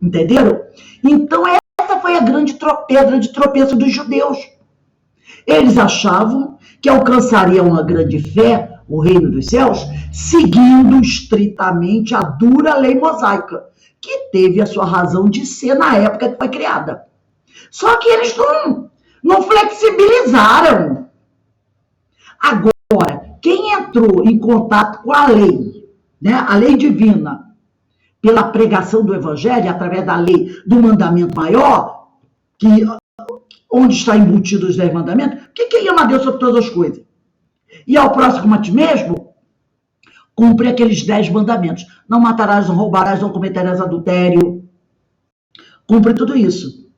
Entenderam? Então essa foi a grande pedra de tropeço dos judeus. Eles achavam que alcançariam a grande fé, o reino dos céus, seguindo estritamente a dura lei mosaica, que teve a sua razão de ser na época que foi criada. Só que eles não flexibilizaram. Agora, quem entrou em contato com a lei, né, a lei divina, pela pregação do evangelho, através da lei do mandamento maior, onde está embutido os 10 mandamentos, o que ele ama a Deus sobre todas as coisas? E ao próximo como a ti mesmo, cumpre aqueles 10 mandamentos. Não matarás, não roubarás, não cometerás adultério. Cumpre tudo isso.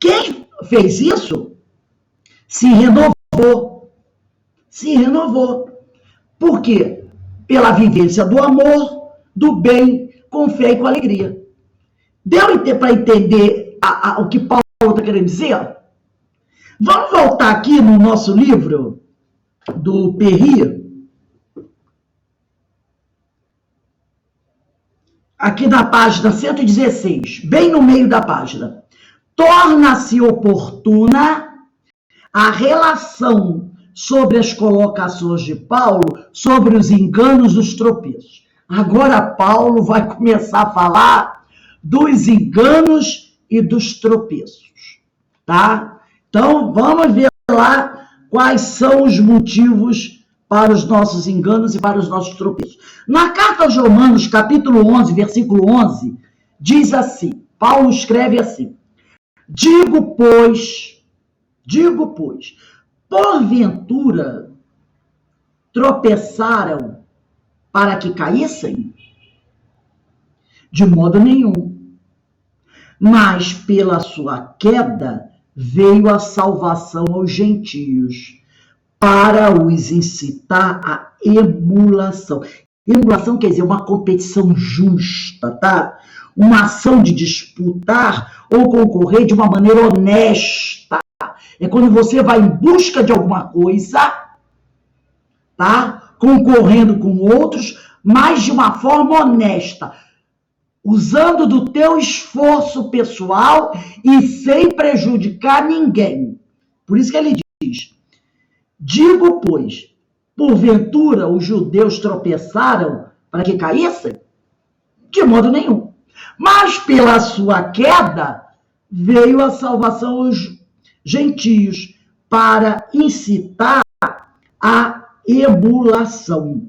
Quem fez isso se renovou. Se renovou. Por quê? Pela vivência do amor, do bem, com fé e com alegria. Deu para entender o que Paulo está querendo dizer? Vamos voltar aqui no nosso livro do Perry. Aqui na página 116, bem no meio da página. Torna-se oportuna a relação sobre as colocações de Paulo sobre os enganos dos tropeços. Agora Paulo vai começar a falar dos enganos e dos tropeços, tá? Então, vamos ver lá quais são os motivos para os nossos enganos e para os nossos tropeços. Na carta aos Romanos, capítulo 11, versículo 11, diz assim, Paulo escreve assim, Digo, pois, porventura tropeçaram para que caíssem? De modo nenhum. Mas pela sua queda veio a salvação aos gentios, para os incitar à emulação. Emulação quer dizer uma competição justa, tá? Uma ação de disputar ou concorrer de uma maneira honesta. É quando você vai em busca de alguma coisa, tá? Concorrendo com outros, mas de uma forma honesta, usando do teu esforço pessoal e sem prejudicar ninguém. Por isso que ele diz: digo, pois, porventura os judeus tropeçaram para que caíssem? De modo nenhum. Mas pela sua queda veio a salvação aos gentios, para incitar a emulação.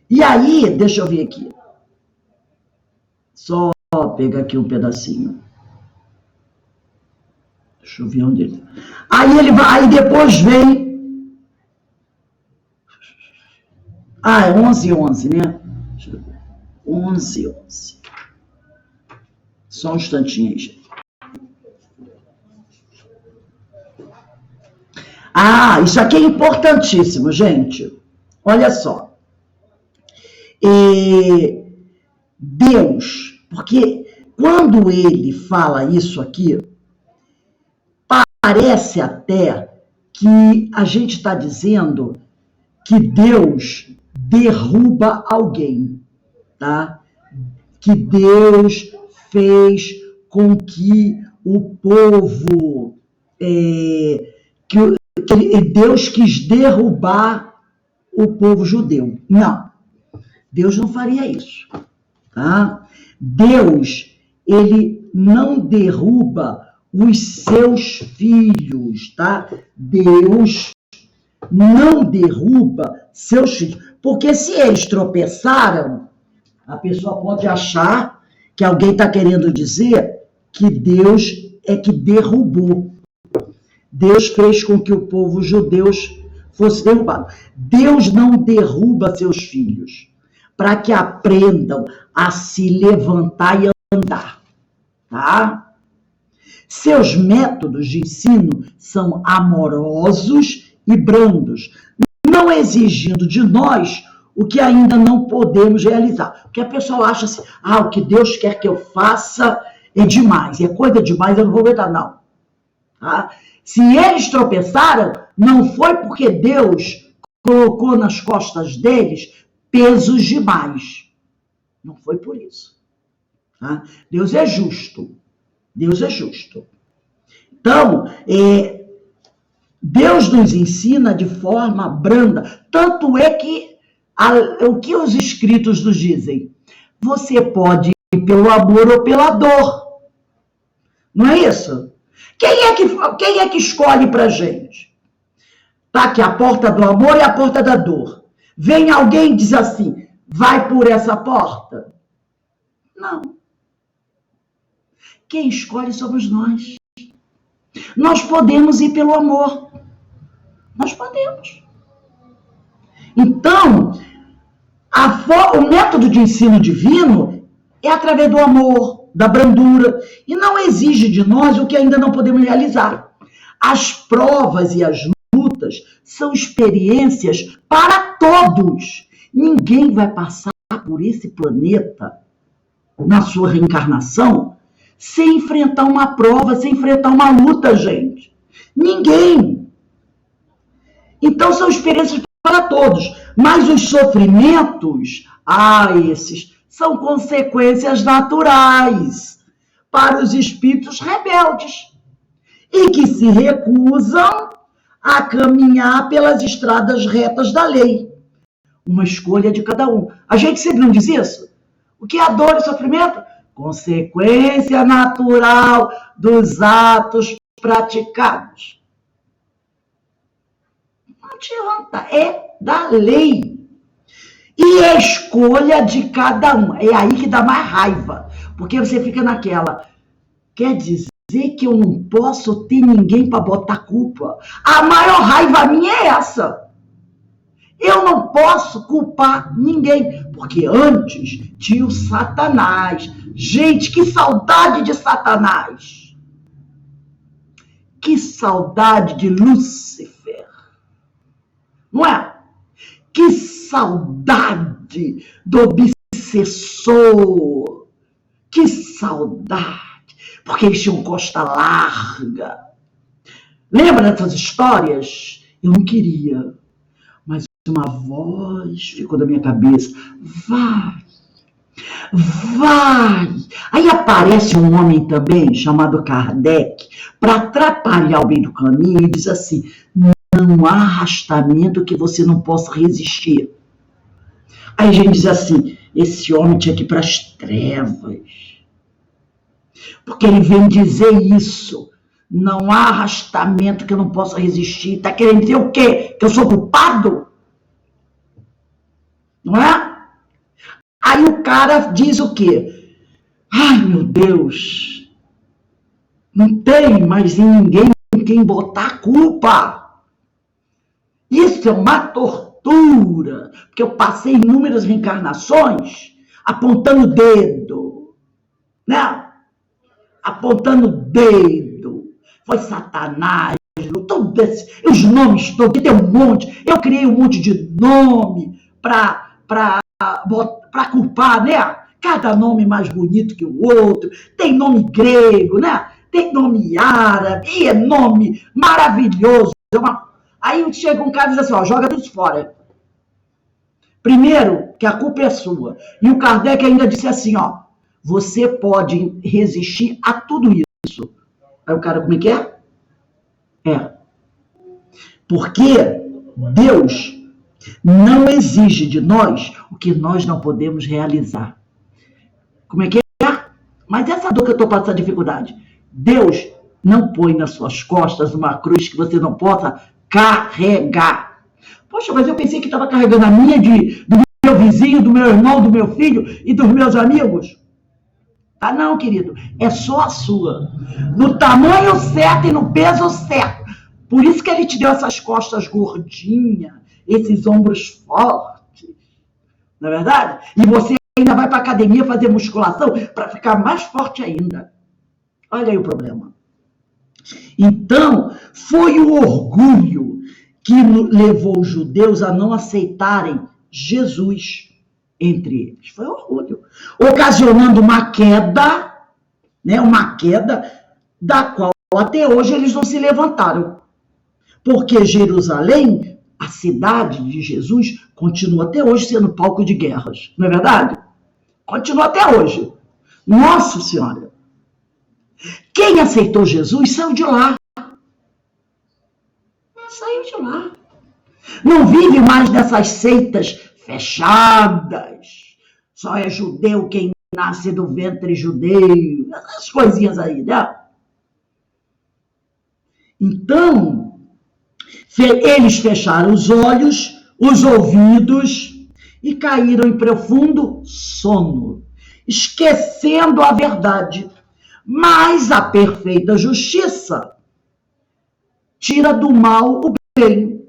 E aí, deixa eu ver aqui. Só pegar aqui um pedacinho. Deixa eu ver onde ele... Aí depois vem... é 11:11, né? Deixa eu ver. 11:11. Só um instantinho aí, gente. Isso aqui é importantíssimo, gente. Olha só. Deus, porque quando ele fala isso aqui, parece até que a gente está dizendo que Deus derruba alguém, tá? Que Deus fez com que o povo, que Deus quis derrubar o povo judeu. Não, Deus não faria isso, tá? Deus, ele não derruba os seus filhos, tá? Deus não derruba seus filhos, porque se eles tropeçaram, a pessoa pode achar que alguém está querendo dizer que Deus é que derrubou. Deus fez com que o povo judeu fosse derrubado. Deus não derruba seus filhos para que aprendam a se levantar e andar, tá? Seus métodos de ensino são amorosos e brandos, não exigindo de nós o que ainda não podemos realizar. Porque a pessoa acha assim, o que Deus quer que eu faça é demais, é coisa demais, eu não vou aguentar, não. Tá? Se eles tropeçaram, não foi porque Deus colocou nas costas deles pesos demais. Não foi por isso. Tá? Deus é justo. Deus é justo. Então, Deus nos ensina de forma branda. Tanto é que o que os escritos nos dizem? Você pode ir pelo amor ou pela dor. Não é isso? Quem é que escolhe pra gente? Tá aqui a porta do amor e a porta da dor. Vem alguém e diz assim, vai por essa porta? Não. Quem escolhe somos nós. Nós podemos ir pelo amor. Nós podemos. Então, o método de ensino divino é através do amor, da brandura, e não exige de nós o que ainda não podemos realizar. As provas e as lutas são experiências para todos. Ninguém vai passar por esse planeta, na sua reencarnação, sem enfrentar uma prova, sem enfrentar uma luta, gente. Ninguém. Então, são experiências para todos. Mas os sofrimentos, esses são consequências naturais para os espíritos rebeldes e que se recusam a caminhar pelas estradas retas da lei. Uma escolha de cada um. A gente sempre não diz isso? O que é a dor e sofrimento? Consequência natural dos atos praticados. Não adianta, é da lei. E a escolha de cada um. É aí que dá mais raiva. Porque você fica naquela. Quer dizer que eu não posso ter ninguém para botar culpa? A maior raiva minha é essa. Eu não posso culpar ninguém, porque antes tinha o Satanás. Gente, que saudade de Satanás! Que saudade de Lúcifer! Não é? Que saudade do obsessor! Que saudade! Porque eles tinham costa larga. Lembra dessas histórias? Eu não queria, mas uma voz ficou na minha cabeça. Vai, vai. Aí aparece um homem também, chamado Kardec, para atrapalhar o meio do caminho e diz assim, não há arrastamento que você não possa resistir. Aí a gente diz assim, esse homem tinha que ir para as trevas. Porque ele vem dizer isso. Não há arrastamento que eu não possa resistir. Está querendo dizer o quê? Que eu sou culpado? Não é? Aí o cara diz o quê? Ai, meu Deus. Não tem mais em ninguém em quem botar a culpa. Isso é uma tortura. Porque eu passei inúmeras reencarnações apontando o dedo. Né? Apontando o dedo. Foi Satanás, os nomes todos, tem um monte. Eu criei um monte de nome para culpar, né? Cada nome mais bonito que o outro. Tem nome grego, né? Tem nome árabe, e é nome maravilhoso. Aí chega um cara e diz assim, ó, joga tudo fora. Primeiro, que a culpa é sua. E o Kardec ainda disse assim, ó, você pode resistir a tudo isso. Aí o cara, como é que é? Porque Deus não exige de nós o que nós não podemos realizar. Como é que é? Mas essa dor que eu estou passando dificuldade, Deus não põe nas suas costas uma cruz que você não possa carregar. Poxa, mas eu pensei que estava carregando a minha do meu vizinho, do meu irmão, do meu filho e dos meus amigos. Ah, não, querido, é só a sua. No tamanho certo e no peso certo. Por isso que ele te deu essas costas gordinhas, esses ombros fortes. Não é verdade? E você ainda vai para a academia fazer musculação para ficar mais forte ainda. Olha aí o problema. Então, foi o orgulho que levou os judeus a não aceitarem Jesus entre eles. Foi orgulho. Ocasionando uma queda, né? Uma queda da qual até hoje eles não se levantaram. Porque Jerusalém, a cidade de Jesus, continua até hoje sendo palco de guerras. Não é verdade? Continua até hoje. Nossa Senhora! Quem aceitou Jesus saiu de lá. Saiu de lá. Não vive mais dessas seitas fechadas. Só é judeu quem nasce do ventre judeu. Essas coisinhas aí, né? Então, eles fecharam os olhos, os ouvidos e caíram em profundo sono, esquecendo a verdade. Mas a perfeita justiça tira do mal o bem.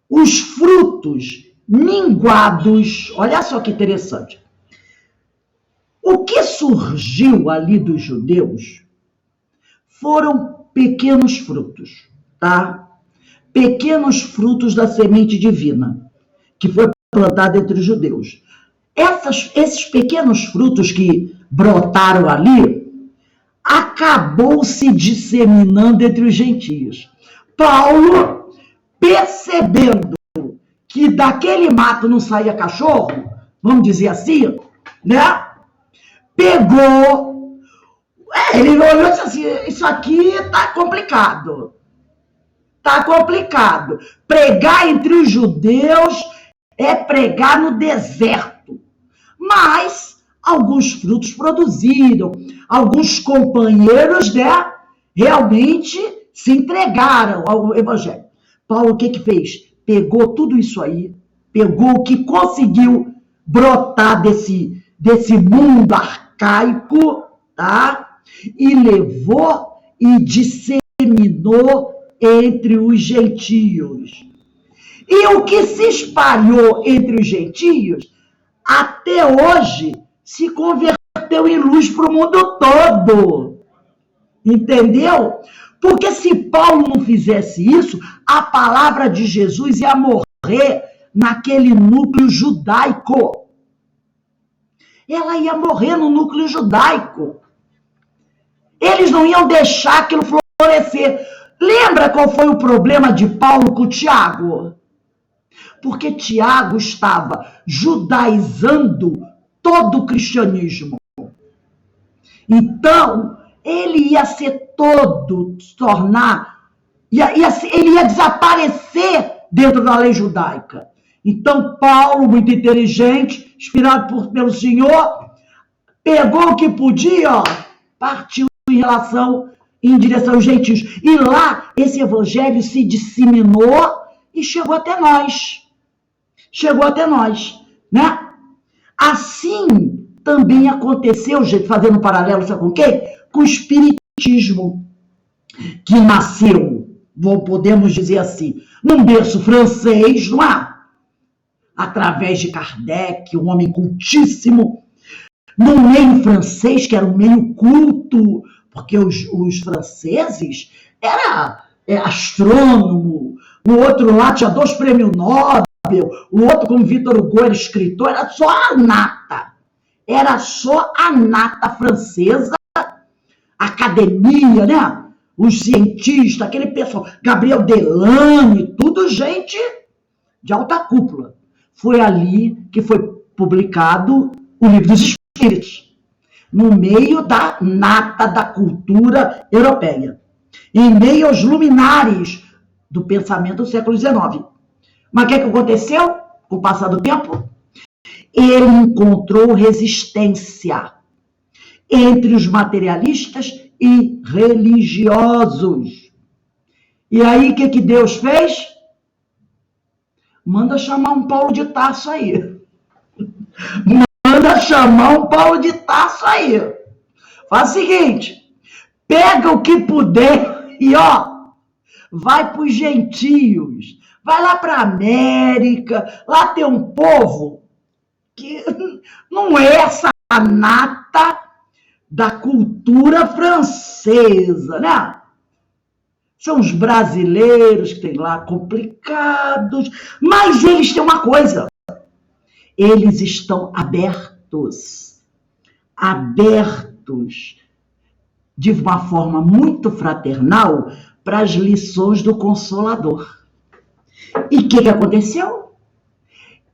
Os frutos minguados, olha só que interessante. O que surgiu ali dos judeus foram pequenos frutos, tá? Pequenos frutos da semente divina, que foi plantada entre os judeus. Esses pequenos frutos que brotaram ali, acabou se disseminando entre os gentios. Paulo, percebendo que daquele mato não saía cachorro, vamos dizer assim, né? Pegou, ele olhou e disse assim, isso aqui tá complicado. Tá complicado. Pregar entre os judeus é pregar no deserto. Mas alguns frutos produziram, alguns companheiros, né, realmente se entregaram ao evangelho. Paulo, o que fez? Pegou tudo isso aí, pegou o que conseguiu brotar desse mundo arcaico, tá? E levou e disseminou entre os gentios. E o que se espalhou entre os gentios, até hoje, se converteu em luz para o mundo todo. Entendeu? Porque se Paulo não fizesse isso, a palavra de Jesus ia morrer naquele núcleo judaico. Ela ia morrer no núcleo judaico. Eles não iam deixar aquilo florescer. Lembra qual foi o problema de Paulo com Tiago? Porque Tiago estava judaizando todo o cristianismo. Então, ele ia ser todo, se tornar, ele ia desaparecer dentro da lei judaica. Então, Paulo, muito inteligente, inspirado pelo Senhor, pegou o que podia, ó, partiu em direção aos gentios. E lá, esse evangelho se disseminou e chegou até nós. Chegou até nós, né? Assim também aconteceu, gente, fazendo um paralelo, sabe com quem? Com o espiritismo, que nasceu, podemos dizer assim, num berço francês, não é? Através de Kardec, um homem cultíssimo, no meio francês, que era um meio culto, porque os franceses eram astrônomo, o outro lá tinha 2 prêmios Nobel, o outro, como Victor Hugo, era escritor, era só a nata francesa, academia, né? Os cientistas, aquele pessoal, Gabriel Delane, tudo gente de alta cúpula. Foi ali que foi publicado o Livro dos Espíritos, no meio da nata da cultura europeia, em meio aos luminares do pensamento do século XIX. Mas o que aconteceu com o passar do tempo? Ele encontrou resistência entre os materialistas e religiosos. E aí, o que Deus fez? Manda chamar um Paulo de Tarso aí. Manda chamar um Paulo de Tarso aí. Faz o seguinte, pega o que puder e, ó, vai para os gentios. Vai lá para a América, lá tem um povo que não é essa nata da cultura francesa, né? São os brasileiros que tem lá complicados, mas eles têm uma coisa, eles estão abertos de uma forma muito fraternal para as lições do Consolador. E o que aconteceu?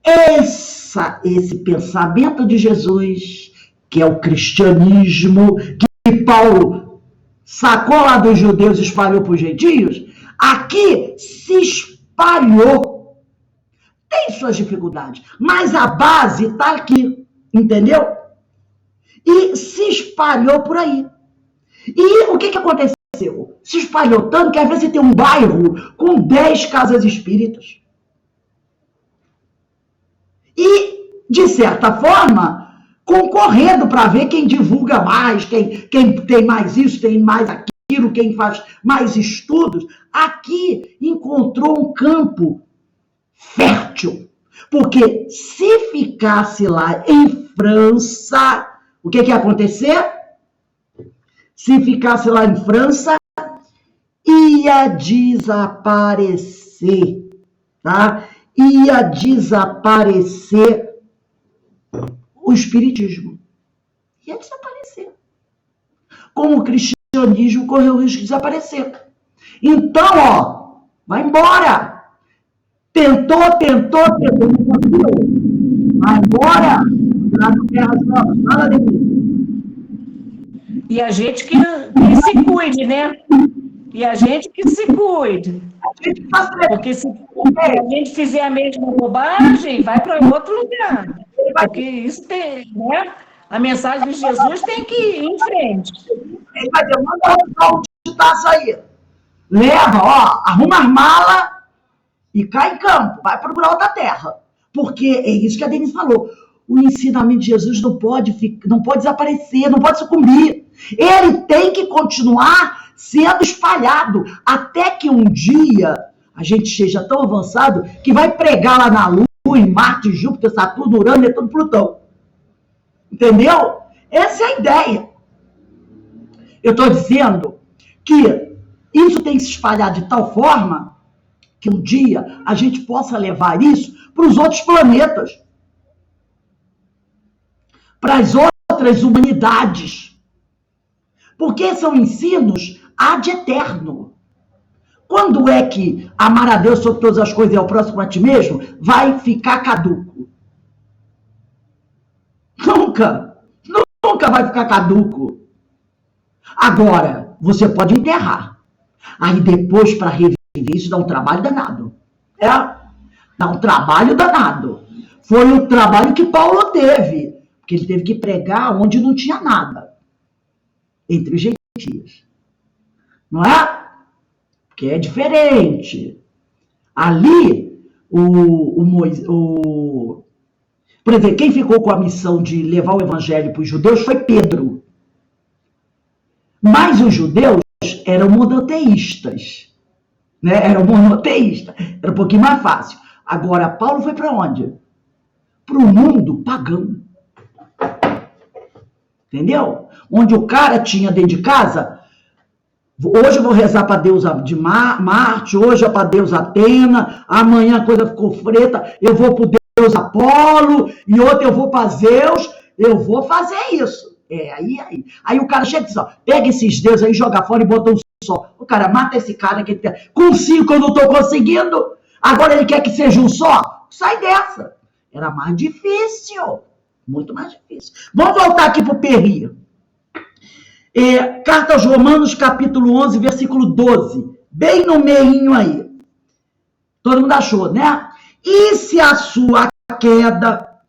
Esse pensamento de Jesus, que é o cristianismo, que Paulo sacou lá dos judeus e espalhou para os gentios, aqui se espalhou. Tem suas dificuldades, mas a base está aqui, entendeu? E se espalhou por aí. E o que aconteceu? Se espalhou tanto que às vezes você tem um bairro com 10 casas espíritas. E, de certa forma, concorrendo para ver quem divulga mais, quem tem mais isso, tem mais aquilo, quem faz mais estudos. Aqui encontrou um campo fértil. Porque se ficasse lá em França, o que ia acontecer? Se ficasse lá em França, ia desaparecer, tá? Ia desaparecer o espiritismo. Ia desaparecer. Como o cristianismo correu o risco de desaparecer. Então, ó, vai embora. Tentou, não conseguiu. Vai embora. Lá no Terras Novas, fala Denise.
E a gente que se cuide, né? E a gente que se cuide. Porque se a gente fizer a mesma bobagem, vai para outro lugar. Porque isso tem, né? A mensagem de Jesus tem que ir em frente.
Ele vai dizer, manda um Paulo de Tarso aí. Leva, ó, arruma as malas e cai em campo. Vai procurar outra terra. Porque é isso que a Denise falou. O ensinamento de Jesus não pode desaparecer, não pode sucumbir. Ele tem que continuar sendo espalhado, até que um dia a gente esteja tão avançado que vai pregar lá na Lua, em Marte, Júpiter, Saturno, Urano, Netuno, Plutão. Entendeu? Essa é a ideia. Eu estou dizendo que isso tem se espalhado de tal forma que um dia a gente possa levar isso para os outros planetas, para as outras humanidades. Porque são ensinos ad eterno. Quando é que amar a Deus sobre todas as coisas e ao próximo a ti mesmo vai ficar caduco? Nunca. Nunca vai ficar caduco. Agora, você pode enterrar. Aí depois, para reviver isso, dá um trabalho danado. Dá um trabalho danado. Foi o trabalho que Paulo teve. Porque ele teve que pregar onde não tinha nada. Entre os gentios. Não é? Porque é diferente. Ali, por exemplo, quem ficou com a missão de levar o evangelho para os judeus foi Pedro. Mas os judeus eram monoteístas. Né? Eram monoteístas. Era um pouquinho mais fácil. Agora, Paulo foi para onde? Para o mundo pagão. Entendeu? Onde o cara tinha dentro de casa, hoje eu vou rezar para Deus de Marte, hoje é para Deus Atena, amanhã a coisa ficou freta, eu vou para Deus Apolo, e outro eu vou para Zeus, eu vou fazer isso. Aí o cara chega e diz, ó, pega esses deuses aí, joga fora e bota um só. O cara mata esse cara que com 5 eu não estou conseguindo, agora ele quer que seja um só. Sai dessa. Era mais difícil. Muito mais difícil. Vamos voltar aqui para o Perri. Carta aos Romanos, capítulo 11, versículo 12. Bem no meinho aí. Todo mundo achou, né? E se a sua queda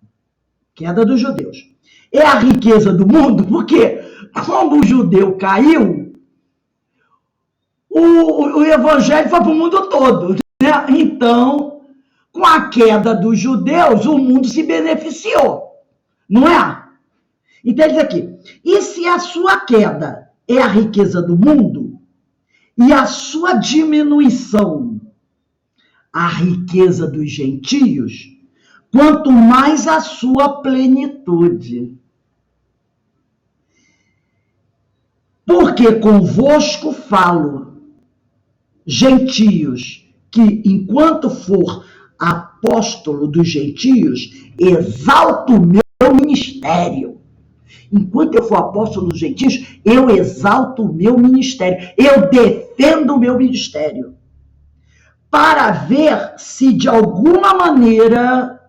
dos judeus, é a riqueza do mundo, porque como o judeu caiu, o evangelho foi para o mundo todo. Né? Então, com a queda dos judeus, o mundo se beneficiou. Não é? Então, ele diz aqui, e se a sua queda é a riqueza do mundo, e a sua diminuição a riqueza dos gentios, quanto mais a sua plenitude. Porque convosco falo, gentios, que enquanto for apóstolo dos gentios, exalto o meu ministério. Enquanto eu for apóstolo dos gentios, eu exalto o meu ministério. Eu defendo o meu ministério. Para ver se de alguma maneira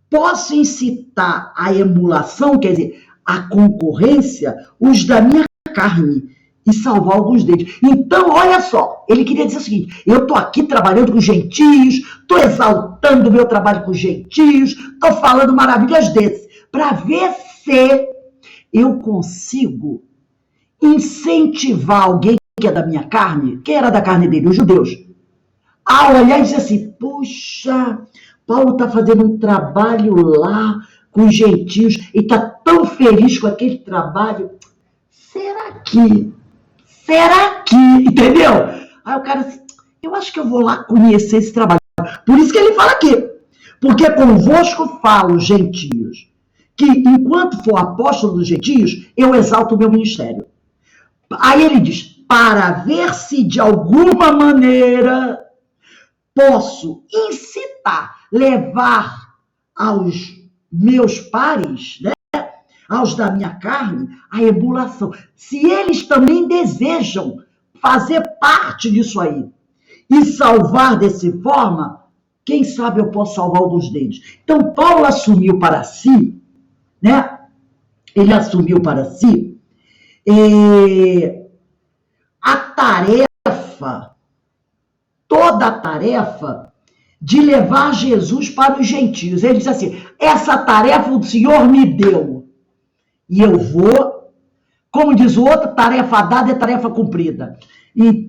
posso incitar a emulação, quer dizer, a concorrência, os da minha carne, e salvar alguns deles. Então, olha só, ele queria dizer o seguinte, eu estou aqui trabalhando com gentios, estou exaltando o meu trabalho com gentios, estou falando maravilhas desses, para ver se eu consigo incentivar alguém que é da minha carne, quem era da carne dele, os judeus, a olhar e dizer assim, puxa, Paulo está fazendo um trabalho lá com os gentios e está tão feliz com aquele trabalho, será que, entendeu? Aí o cara, eu acho que eu vou lá conhecer esse trabalho. Por isso que ele fala aqui, porque convosco falo, gentios, que enquanto for apóstolo dos gentios, eu exalto o meu ministério. Aí ele diz, para ver se de alguma maneira posso incitar, levar aos meus pares, né, aos da minha carne, a emulação. Se eles também desejam fazer parte disso aí e salvar dessa forma, quem sabe eu posso salvar alguns deles. Então, Paulo assumiu para si, né? Ele assumiu para si a tarefa, toda a tarefa de levar Jesus para os gentios. Ele disse assim, essa tarefa o Senhor me deu. E eu vou, como diz o outro, tarefa dada é tarefa cumprida. Então,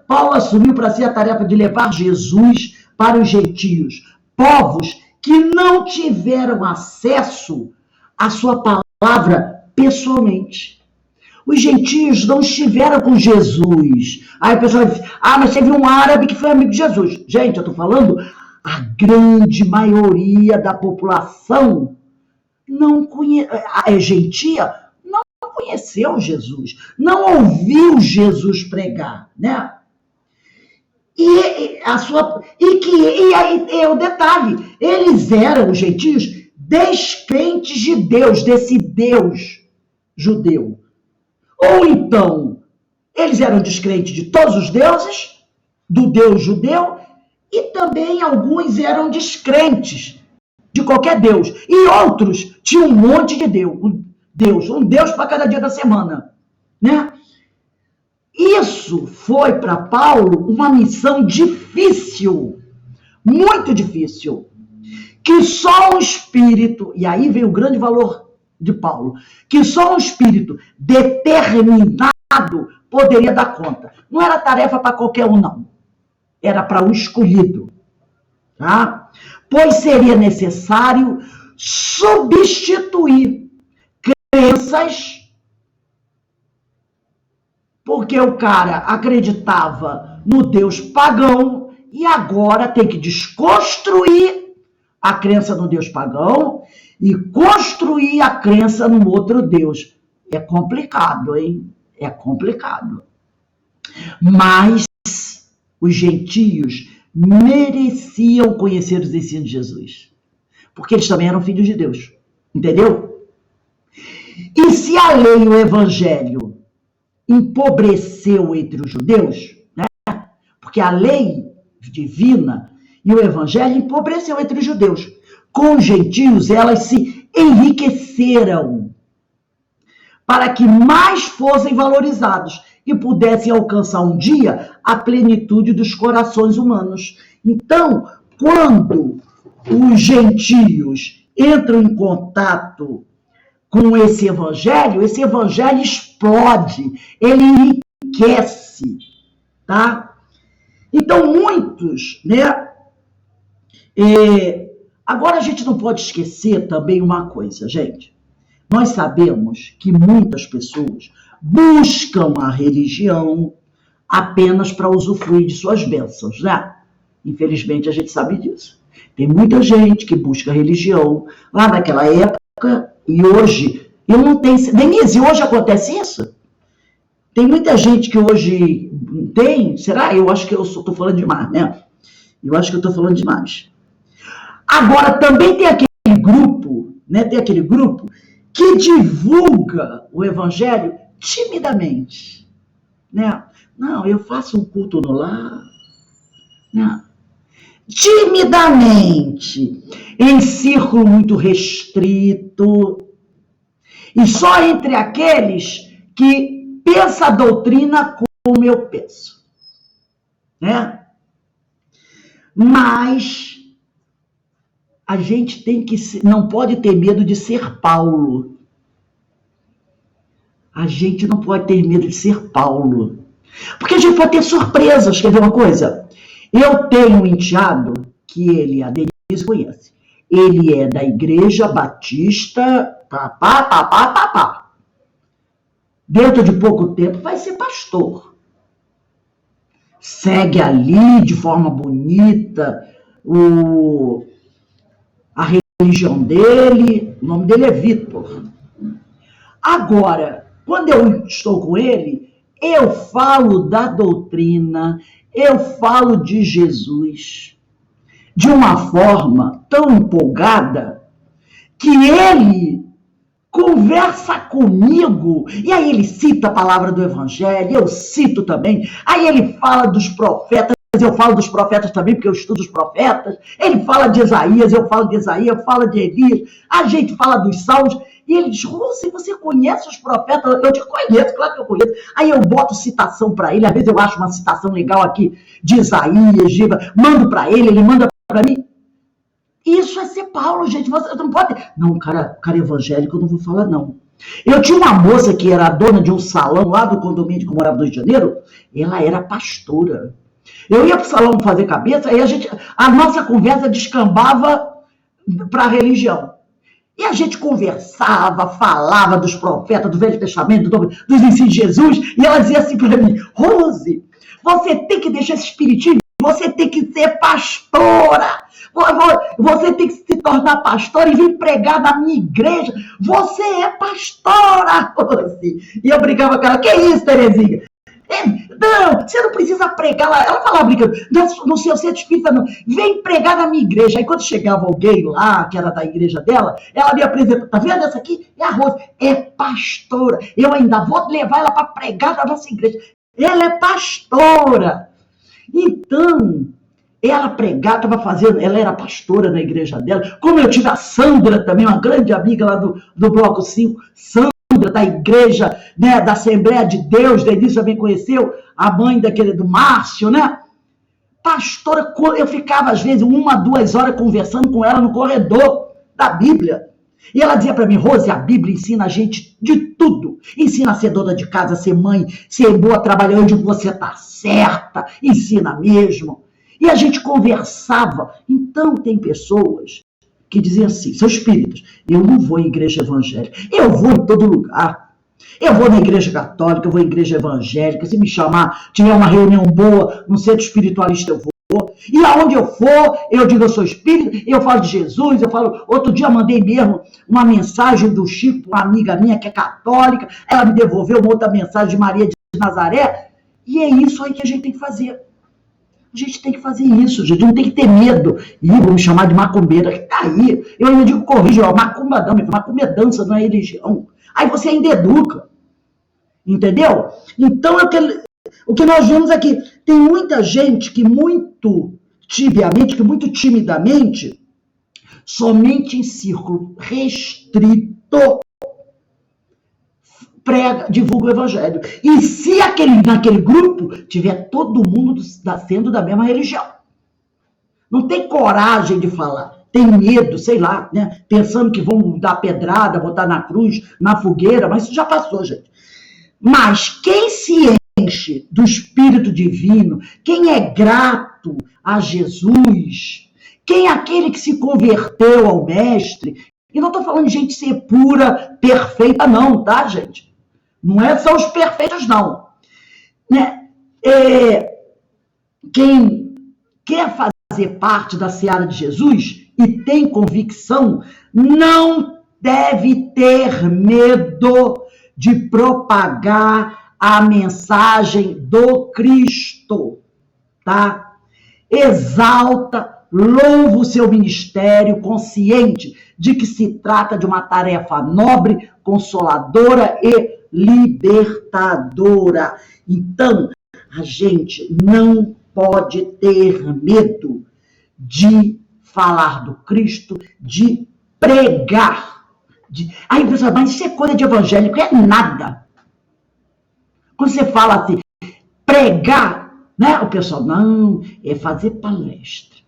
Paulo assumiu para si a tarefa de levar Jesus para os gentios, povos que não tiveram acesso à sua palavra pessoalmente. Os gentios não estiveram com Jesus. Aí o pessoal diz, mas teve um árabe que foi amigo de Jesus. Gente, eu estou falando, a grande maioria da população não gentia, não conheceu Jesus, não ouviu Jesus pregar, né? E aí é o detalhe, eles eram, os gentios, descrentes de Deus, desse Deus judeu. Ou então, eles eram descrentes de todos os deuses, do Deus judeu, e também alguns eram descrentes de qualquer Deus. E outros tinham um monte de Deus, um Deus para cada dia da semana, né? Isso foi para Paulo uma missão difícil, muito difícil, que só um espírito, e aí veio o grande valor de Paulo, que só um espírito determinado poderia dar conta. Não era tarefa para qualquer um, não. Era para um escolhido, tá? Pois seria necessário substituir crenças, porque o cara acreditava no Deus pagão e agora tem que desconstruir a crença no Deus pagão e construir a crença num outro Deus. É complicado, hein? É complicado. Mas os gentios mereciam conhecer os ensinos de Jesus, porque eles também eram filhos de Deus, entendeu? E se a lei e o evangelho empobreceu entre os judeus, né? Porque a lei divina e o evangelho empobreceu entre os judeus. Com os gentios, elas se enriqueceram para que mais fossem valorizados e pudessem alcançar um dia a plenitude dos corações humanos. Então, quando os gentios entram em contato com esse evangelho explode, ele enriquece, tá? Então, muitos, né? Agora, a gente não pode esquecer também uma coisa, gente. Nós sabemos que muitas pessoas buscam a religião apenas para usufruir de suas bênçãos, né? Infelizmente, a gente sabe disso. Tem muita gente que busca religião lá naquela época e hoje, eu não tenho... Denise, hoje acontece isso? Tem muita gente que hoje tem... Será? Eu acho que eu estou falando demais, né? Eu acho que eu estou falando demais. Agora, também tem aquele grupo, né? Tem aquele grupo que divulga o evangelho timidamente, né? Não, eu faço um culto no lar, né? Timidamente, em círculo muito restrito, e só entre aqueles que pensam a doutrina como eu penso, né? Mas a gente não pode ter medo de ser Paulo. A gente não pode ter medo de ser Paulo. Porque a gente pode ter surpresas. Quer ver uma coisa? Eu tenho um enteado que a Denise conhece. Ele é da Igreja Batista, Dentro de pouco tempo vai ser pastor. Segue ali de forma bonita a religião dele, o nome dele é Vitor. Agora, quando eu estou com ele, eu falo da doutrina, eu falo de Jesus, de uma forma tão empolgada, que ele conversa comigo, e aí ele cita a palavra do evangelho, eu cito também, aí ele fala dos profetas, eu falo dos profetas também, porque eu estudo os profetas, ele fala de Isaías, eu falo de Isaías, eu falo de Elias, a gente fala dos salmos, e ele diz, você conhece os profetas? Eu te conheço, claro que eu conheço. Aí eu boto citação para ele, às vezes eu acho uma citação legal aqui de Isaías, mando para ele manda para mim. Isso é ser Paulo, gente, você não pode... Não, cara evangélico eu não vou falar, não. Eu tinha uma moça que era dona de um salão lá do condomínio que eu morava no Rio de Janeiro, ela era pastora. Eu ia para o salão fazer cabeça, aí a nossa conversa descambava para a religião. E a gente conversava, falava dos profetas, do Velho Testamento, dos ensinos de Jesus, e ela dizia assim para mim: Rose, você tem que deixar esse espiritismo, você tem que ser pastora, você tem que se tornar pastora e vir pregar na minha igreja. Você é pastora, Rose. E eu brincava com ela: que isso, Terezinha? Não, você não precisa pregar lá. Ela falava brincando: no seu centro espírita não, vem pregar na minha igreja. Aí quando chegava alguém lá, que era da igreja dela, ela me apresenta: tá vendo essa aqui? É a Rose, é pastora. Eu ainda vou levar ela para pregar na nossa igreja. Ela é pastora. Então, ela pregava, estava fazendo, ela era pastora na igreja dela. Como eu tive a Sandra também, uma grande amiga lá do Bloco 5, Sandra, da igreja, né, da Assembleia de Deus, Denise também conheceu, a mãe do Márcio, né? Pastora, eu ficava às vezes 1, 2 horas conversando com ela no corredor da Bíblia. E ela dizia para mim: Rose, a Bíblia ensina a gente de tudo. Ensina a ser dona de casa, a ser mãe, ser boa, trabalhar onde você está certa. Ensina mesmo. E a gente conversava. Então tem pessoas que diziam assim, são espíritas: eu não vou em igreja evangélica, eu vou em todo lugar. Eu vou na igreja católica, eu vou em igreja evangélica, se me chamar, tiver uma reunião boa no centro espiritualista, eu vou. E aonde eu for, eu digo: eu sou espírita, eu falo de Jesus, eu falo. Outro dia eu mandei mesmo uma mensagem do Chico, uma amiga minha que é católica, ela me devolveu uma outra mensagem de Maria de Nazaré, e é isso aí que a gente tem que fazer. A gente tem que fazer isso, gente, não tem que ter medo. Ih, vou me chamar de macumbeira, que tá aí. Eu ainda digo: corrija, macumba não, macumba é dança, não é religião. Aí você ainda educa, entendeu? Então, o que nós vemos aqui, tem muita gente que muito tibiamente, que muito timidamente, somente em círculo restrito, prega, divulga o evangelho. E se naquele grupo tiver todo mundo sendo da mesma religião, não tem coragem de falar, tem medo, sei lá, né? Pensando que vão dar pedrada, botar na cruz, na fogueira, mas isso já passou, gente. Mas quem se enche do Espírito Divino, quem é grato a Jesus, quem é aquele que se converteu ao Mestre, e não estou falando de gente ser pura, perfeita, não, tá, gente? Não são os perfeitos, não. Né? Quem quer fazer parte da seara de Jesus e tem convicção, não deve ter medo de propagar a mensagem do Cristo, tá? Exalta, louva o seu ministério, consciente de que se trata de uma tarefa nobre, consoladora e libertadora. Então, a gente não pode ter medo de falar do Cristo, de pregar. Aí, pessoal, mas isso é coisa de evangélico, é nada. Quando você fala assim, pregar, né? O pessoal: não, é fazer palestra.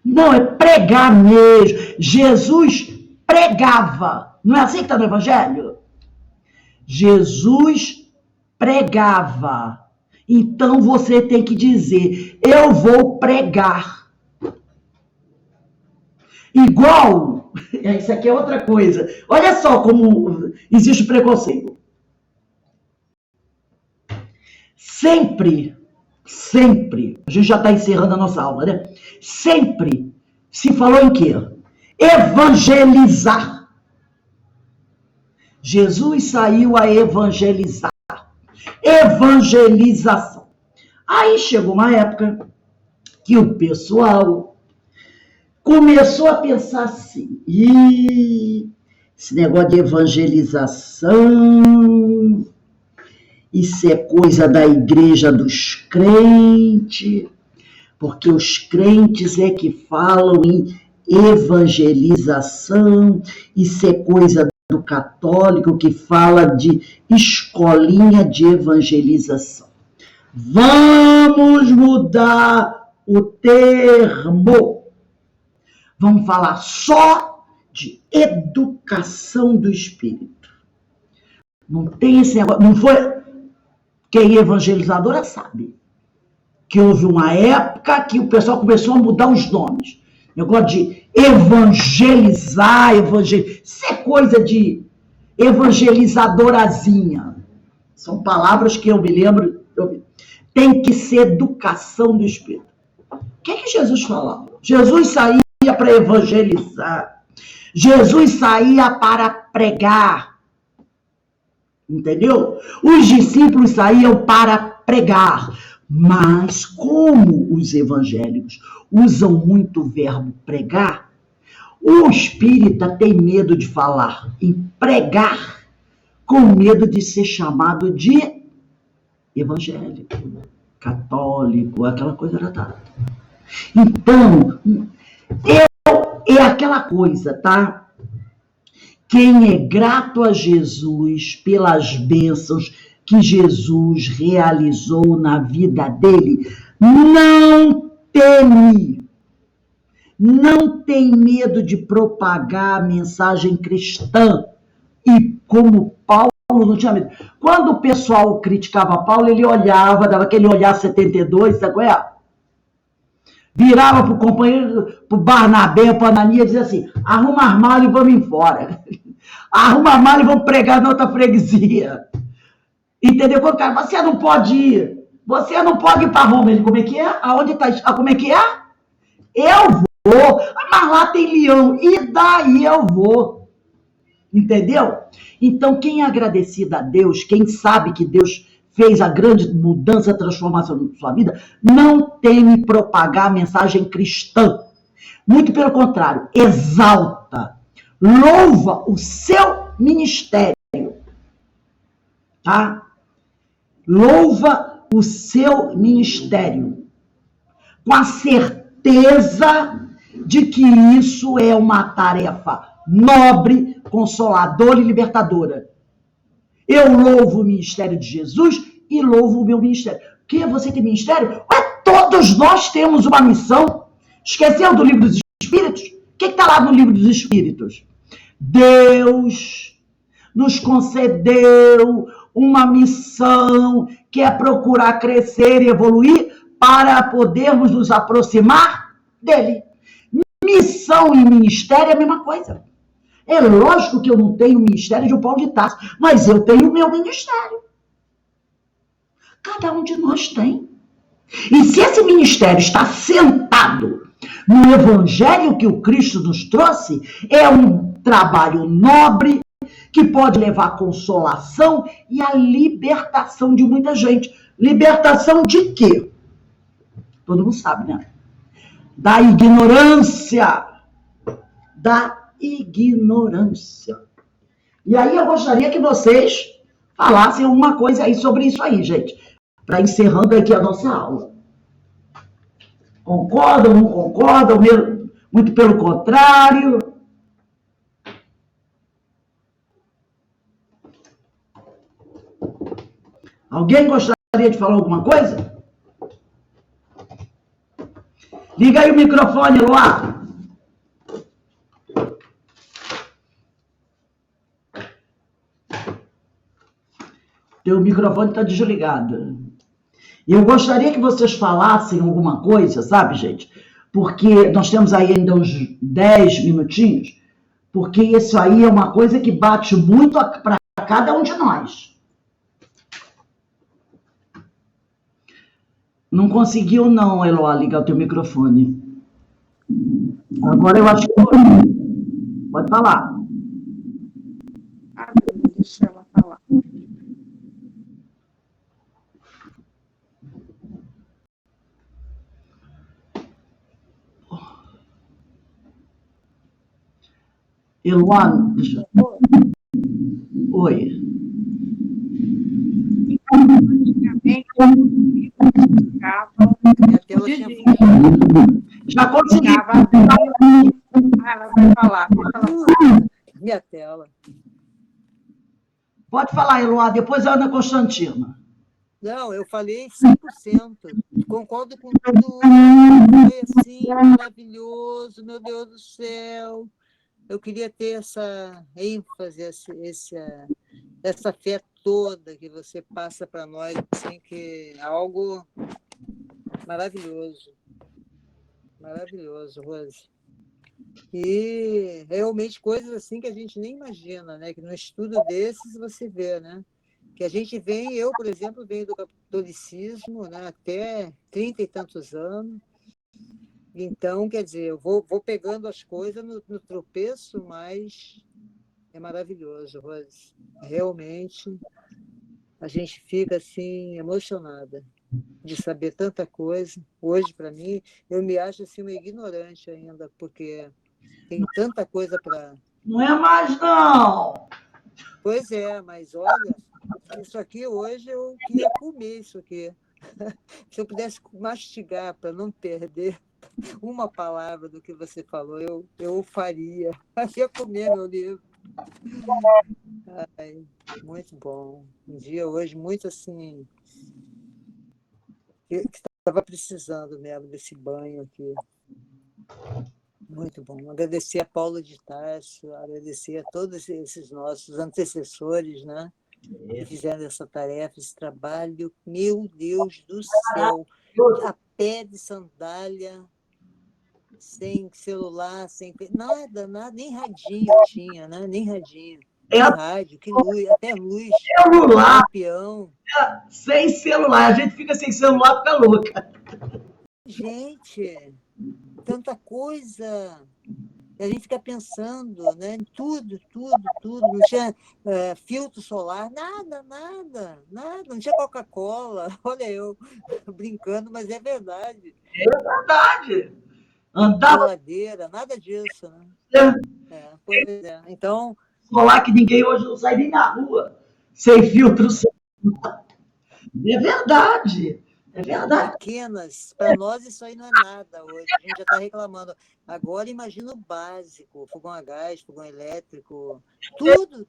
Não, é pregar mesmo. Jesus pregava. Não é assim que está no evangelho? Jesus pregava. Então você tem que dizer: eu vou pregar. Igual, isso aqui é outra coisa. Olha só como existe preconceito. Sempre, a gente já está encerrando a nossa aula, né? Sempre se falou em quê? Evangelizar. Jesus saiu a evangelizar. Evangelização. Aí chegou uma época que o pessoal começou a pensar assim: esse negócio de evangelização, isso é coisa da igreja dos crentes, porque os crentes é que falam em evangelização, isso é coisa do católico que fala de escolinha de evangelização. Vamos mudar o termo. Vamos falar só de educação do espírito. Não tem esse negócio, não foi. Quem é evangelizadora sabe que houve uma época que o pessoal começou a mudar os nomes. Negócio de evangelizar, isso é coisa de evangelizadorazinha. São palavras que eu me lembro. Tem que ser educação do Espírito. O que Jesus falava? Jesus saía para evangelizar. Jesus saía para pregar. Entendeu? Os discípulos saíam para pregar. Mas como os evangélicos usam muito o verbo pregar, o espírita tem medo de falar em pregar com medo de ser chamado de evangélico, católico, aquela coisa era. Então, é aquela coisa, tá? Quem é grato a Jesus pelas bênçãos que Jesus realizou na vida dele, não teme, não tem medo de propagar a mensagem cristã. E como Paulo não tinha medo. Quando o pessoal criticava Paulo, ele olhava, dava aquele olhar 72, sabe qual é? Virava para o companheiro, para o Barnabé, para o Ananias, e dizia assim, arruma as malas e vamos embora. Arruma as malas e vamos pregar na outra freguesia. Entendeu? Quando o cara, você não pode ir. Você não pode ir para Roma. Ele, como é que é? Aonde está? Como é que é? Eu vou. Mas lá tem leão. E daí eu vou. Entendeu? Então, quem é agradecido a Deus, quem sabe que Deus fez a grande mudança, a transformação na sua vida, não teme propagar a mensagem cristã. Muito pelo contrário, exalta, louva o seu ministério. Tá? Louva o seu ministério. Com a certeza de que isso é uma tarefa nobre, consoladora e libertadora. Eu louvo o ministério de Jesus e louvo o meu ministério. Que você tem ministério? Ué, todos nós temos uma missão. Esqueceu do livro dos Espíritos? O que está lá no livro dos Espíritos? Deus nos concedeu uma missão que é procurar crescer e evoluir para podermos nos aproximar dele. Missão e ministério é a mesma coisa. É lógico que eu não tenho o ministério de um Paulo de Tarso, mas eu tenho o meu ministério. Cada um de nós tem. E se esse ministério está sentado no evangelho que o Cristo nos trouxe, é um trabalho nobre que pode levar a consolação e a libertação de muita gente. Libertação de quê? Todo mundo sabe, né? Da ignorância. Da ignorância. E aí eu gostaria que vocês falassem alguma coisa aí sobre isso aí, gente. Para encerrando aqui a nossa aula. Concordam, não concordam? Muito pelo contrário. Alguém gostaria de falar alguma coisa? Liga aí o microfone, Luar. Teu microfone está desligado. Eu gostaria que vocês falassem alguma coisa, sabe, gente? Porque nós temos aí ainda uns 10 minutinhos, porque isso aí é uma coisa que bate muito para cada um de nós. Não conseguiu não, Eloá, ligar o teu microfone. Agora eu acho que... Pode falar.
Deixa ela falar.
Eloá, deixa eu... Oi. Já consegui.
Ela vai falar.
Minha tela.
Pode falar, Eloá, depois a Ana Constantina.
Não, eu falei 100%. Concordo com tudo. Foi assim, maravilhoso, meu Deus do céu. Eu queria ter essa ênfase, essa fé toda que você passa para nós, assim, que é algo maravilhoso. Maravilhoso, Rose. E realmente coisas assim que a gente nem imagina, né? Que no estudo desses você vê, né? Que a gente vem, eu, por exemplo, venho do catolicismo, né? Até 30 e tantos anos. Então, quer dizer, eu vou pegando as coisas no tropeço, mas é maravilhoso, Rose. Realmente, a gente fica assim emocionada de saber tanta coisa. Hoje, para mim, eu me acho assim uma ignorante ainda, porque tem tanta coisa para.
Não é mais, não.
Pois é, mas olha, isso aqui hoje eu queria comer isso aqui. Se eu pudesse mastigar para não perder uma palavra do que você falou, eu faria. Faria comer meu livro. Ai, muito bom. Um dia hoje muito assim, que estava precisando mesmo desse banho aqui. Muito bom. Agradecer a Paula de Tarso, agradecer a todos esses nossos antecessores, né? Que fizeram essa tarefa, esse trabalho. Meu Deus do céu! A pé de sandália, sem celular, sem nada, nem radinho tinha, né? Nem radinho. Que rádio, que luz, até luz.
Celular,
Peão.
sem celular. A gente fica sem celular, fica louca.
Gente, tanta coisa. E a gente fica pensando, né? Em tudo, tudo, tudo. Não tinha filtro solar, nada. Não tinha Coca-Cola. Olha eu brincando, mas é verdade.
É verdade. Andava
Geladeira, nada disso, né? Pois é. Então,
solar que ninguém hoje não sai nem na rua sem filtro solar. É verdade. É verdade.
pequenas, para nós isso aí não é nada hoje. A gente já está reclamando. Agora imagina o básico, fogão a gás, fogão elétrico, tudo.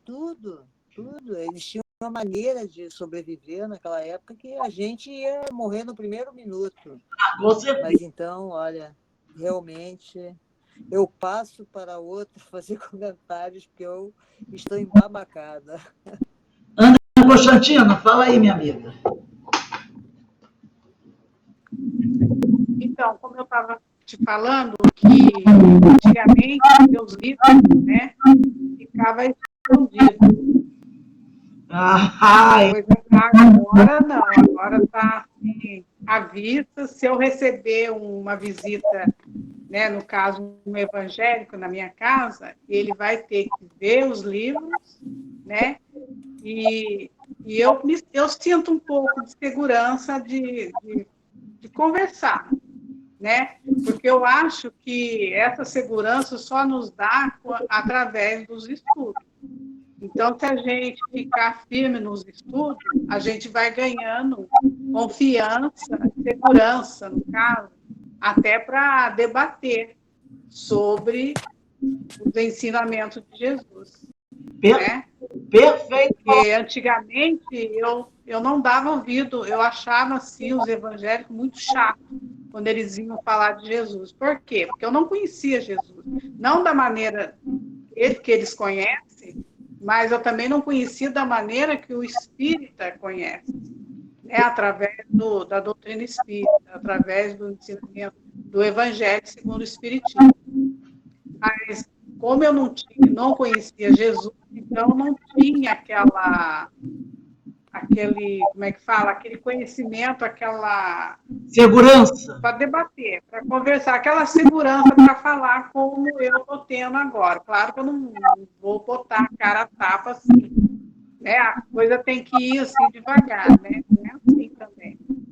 Eles tinham uma maneira de sobreviver naquela época que a gente ia morrer no primeiro minuto.
Com certeza.
Mas então, olha, realmente eu passo para outro fazer comentários porque eu estou embabacada.
Ana Constantina, fala aí, minha amiga.
Então, como eu estava te falando, que antigamente meus livros, né, ficava escondido. Agora não, agora está assim, à vista. Se eu receber uma visita, né, no caso, um evangélico na minha casa, ele vai ter que ver os livros, né, e eu sinto um pouco de segurança de conversar, né? Porque eu acho que essa segurança só nos dá através dos estudos. Então, se a gente ficar firme nos estudos, a gente vai ganhando confiança, segurança, no caso, até para debater sobre os ensinamentos de Jesus. Né?
Perfeito.
Porque antigamente eu não dava ouvido, eu achava assim, os evangélicos muito chatos quando eles vinham falar de Jesus. Por quê? Porque eu não conhecia Jesus. Não da maneira que eles conhecem, mas eu também não conhecia da maneira que o espírita conhece, né? Através da doutrina espírita, através do ensinamento do evangelho segundo o espiritismo. Mas como eu não conhecia Jesus, então não tinha como é que fala? Aquele conhecimento, aquela
segurança
para debater, para conversar, aquela segurança para falar como eu estou tendo agora. Claro que eu não vou botar a cara a tapa assim, né? A coisa tem que ir assim devagar, né?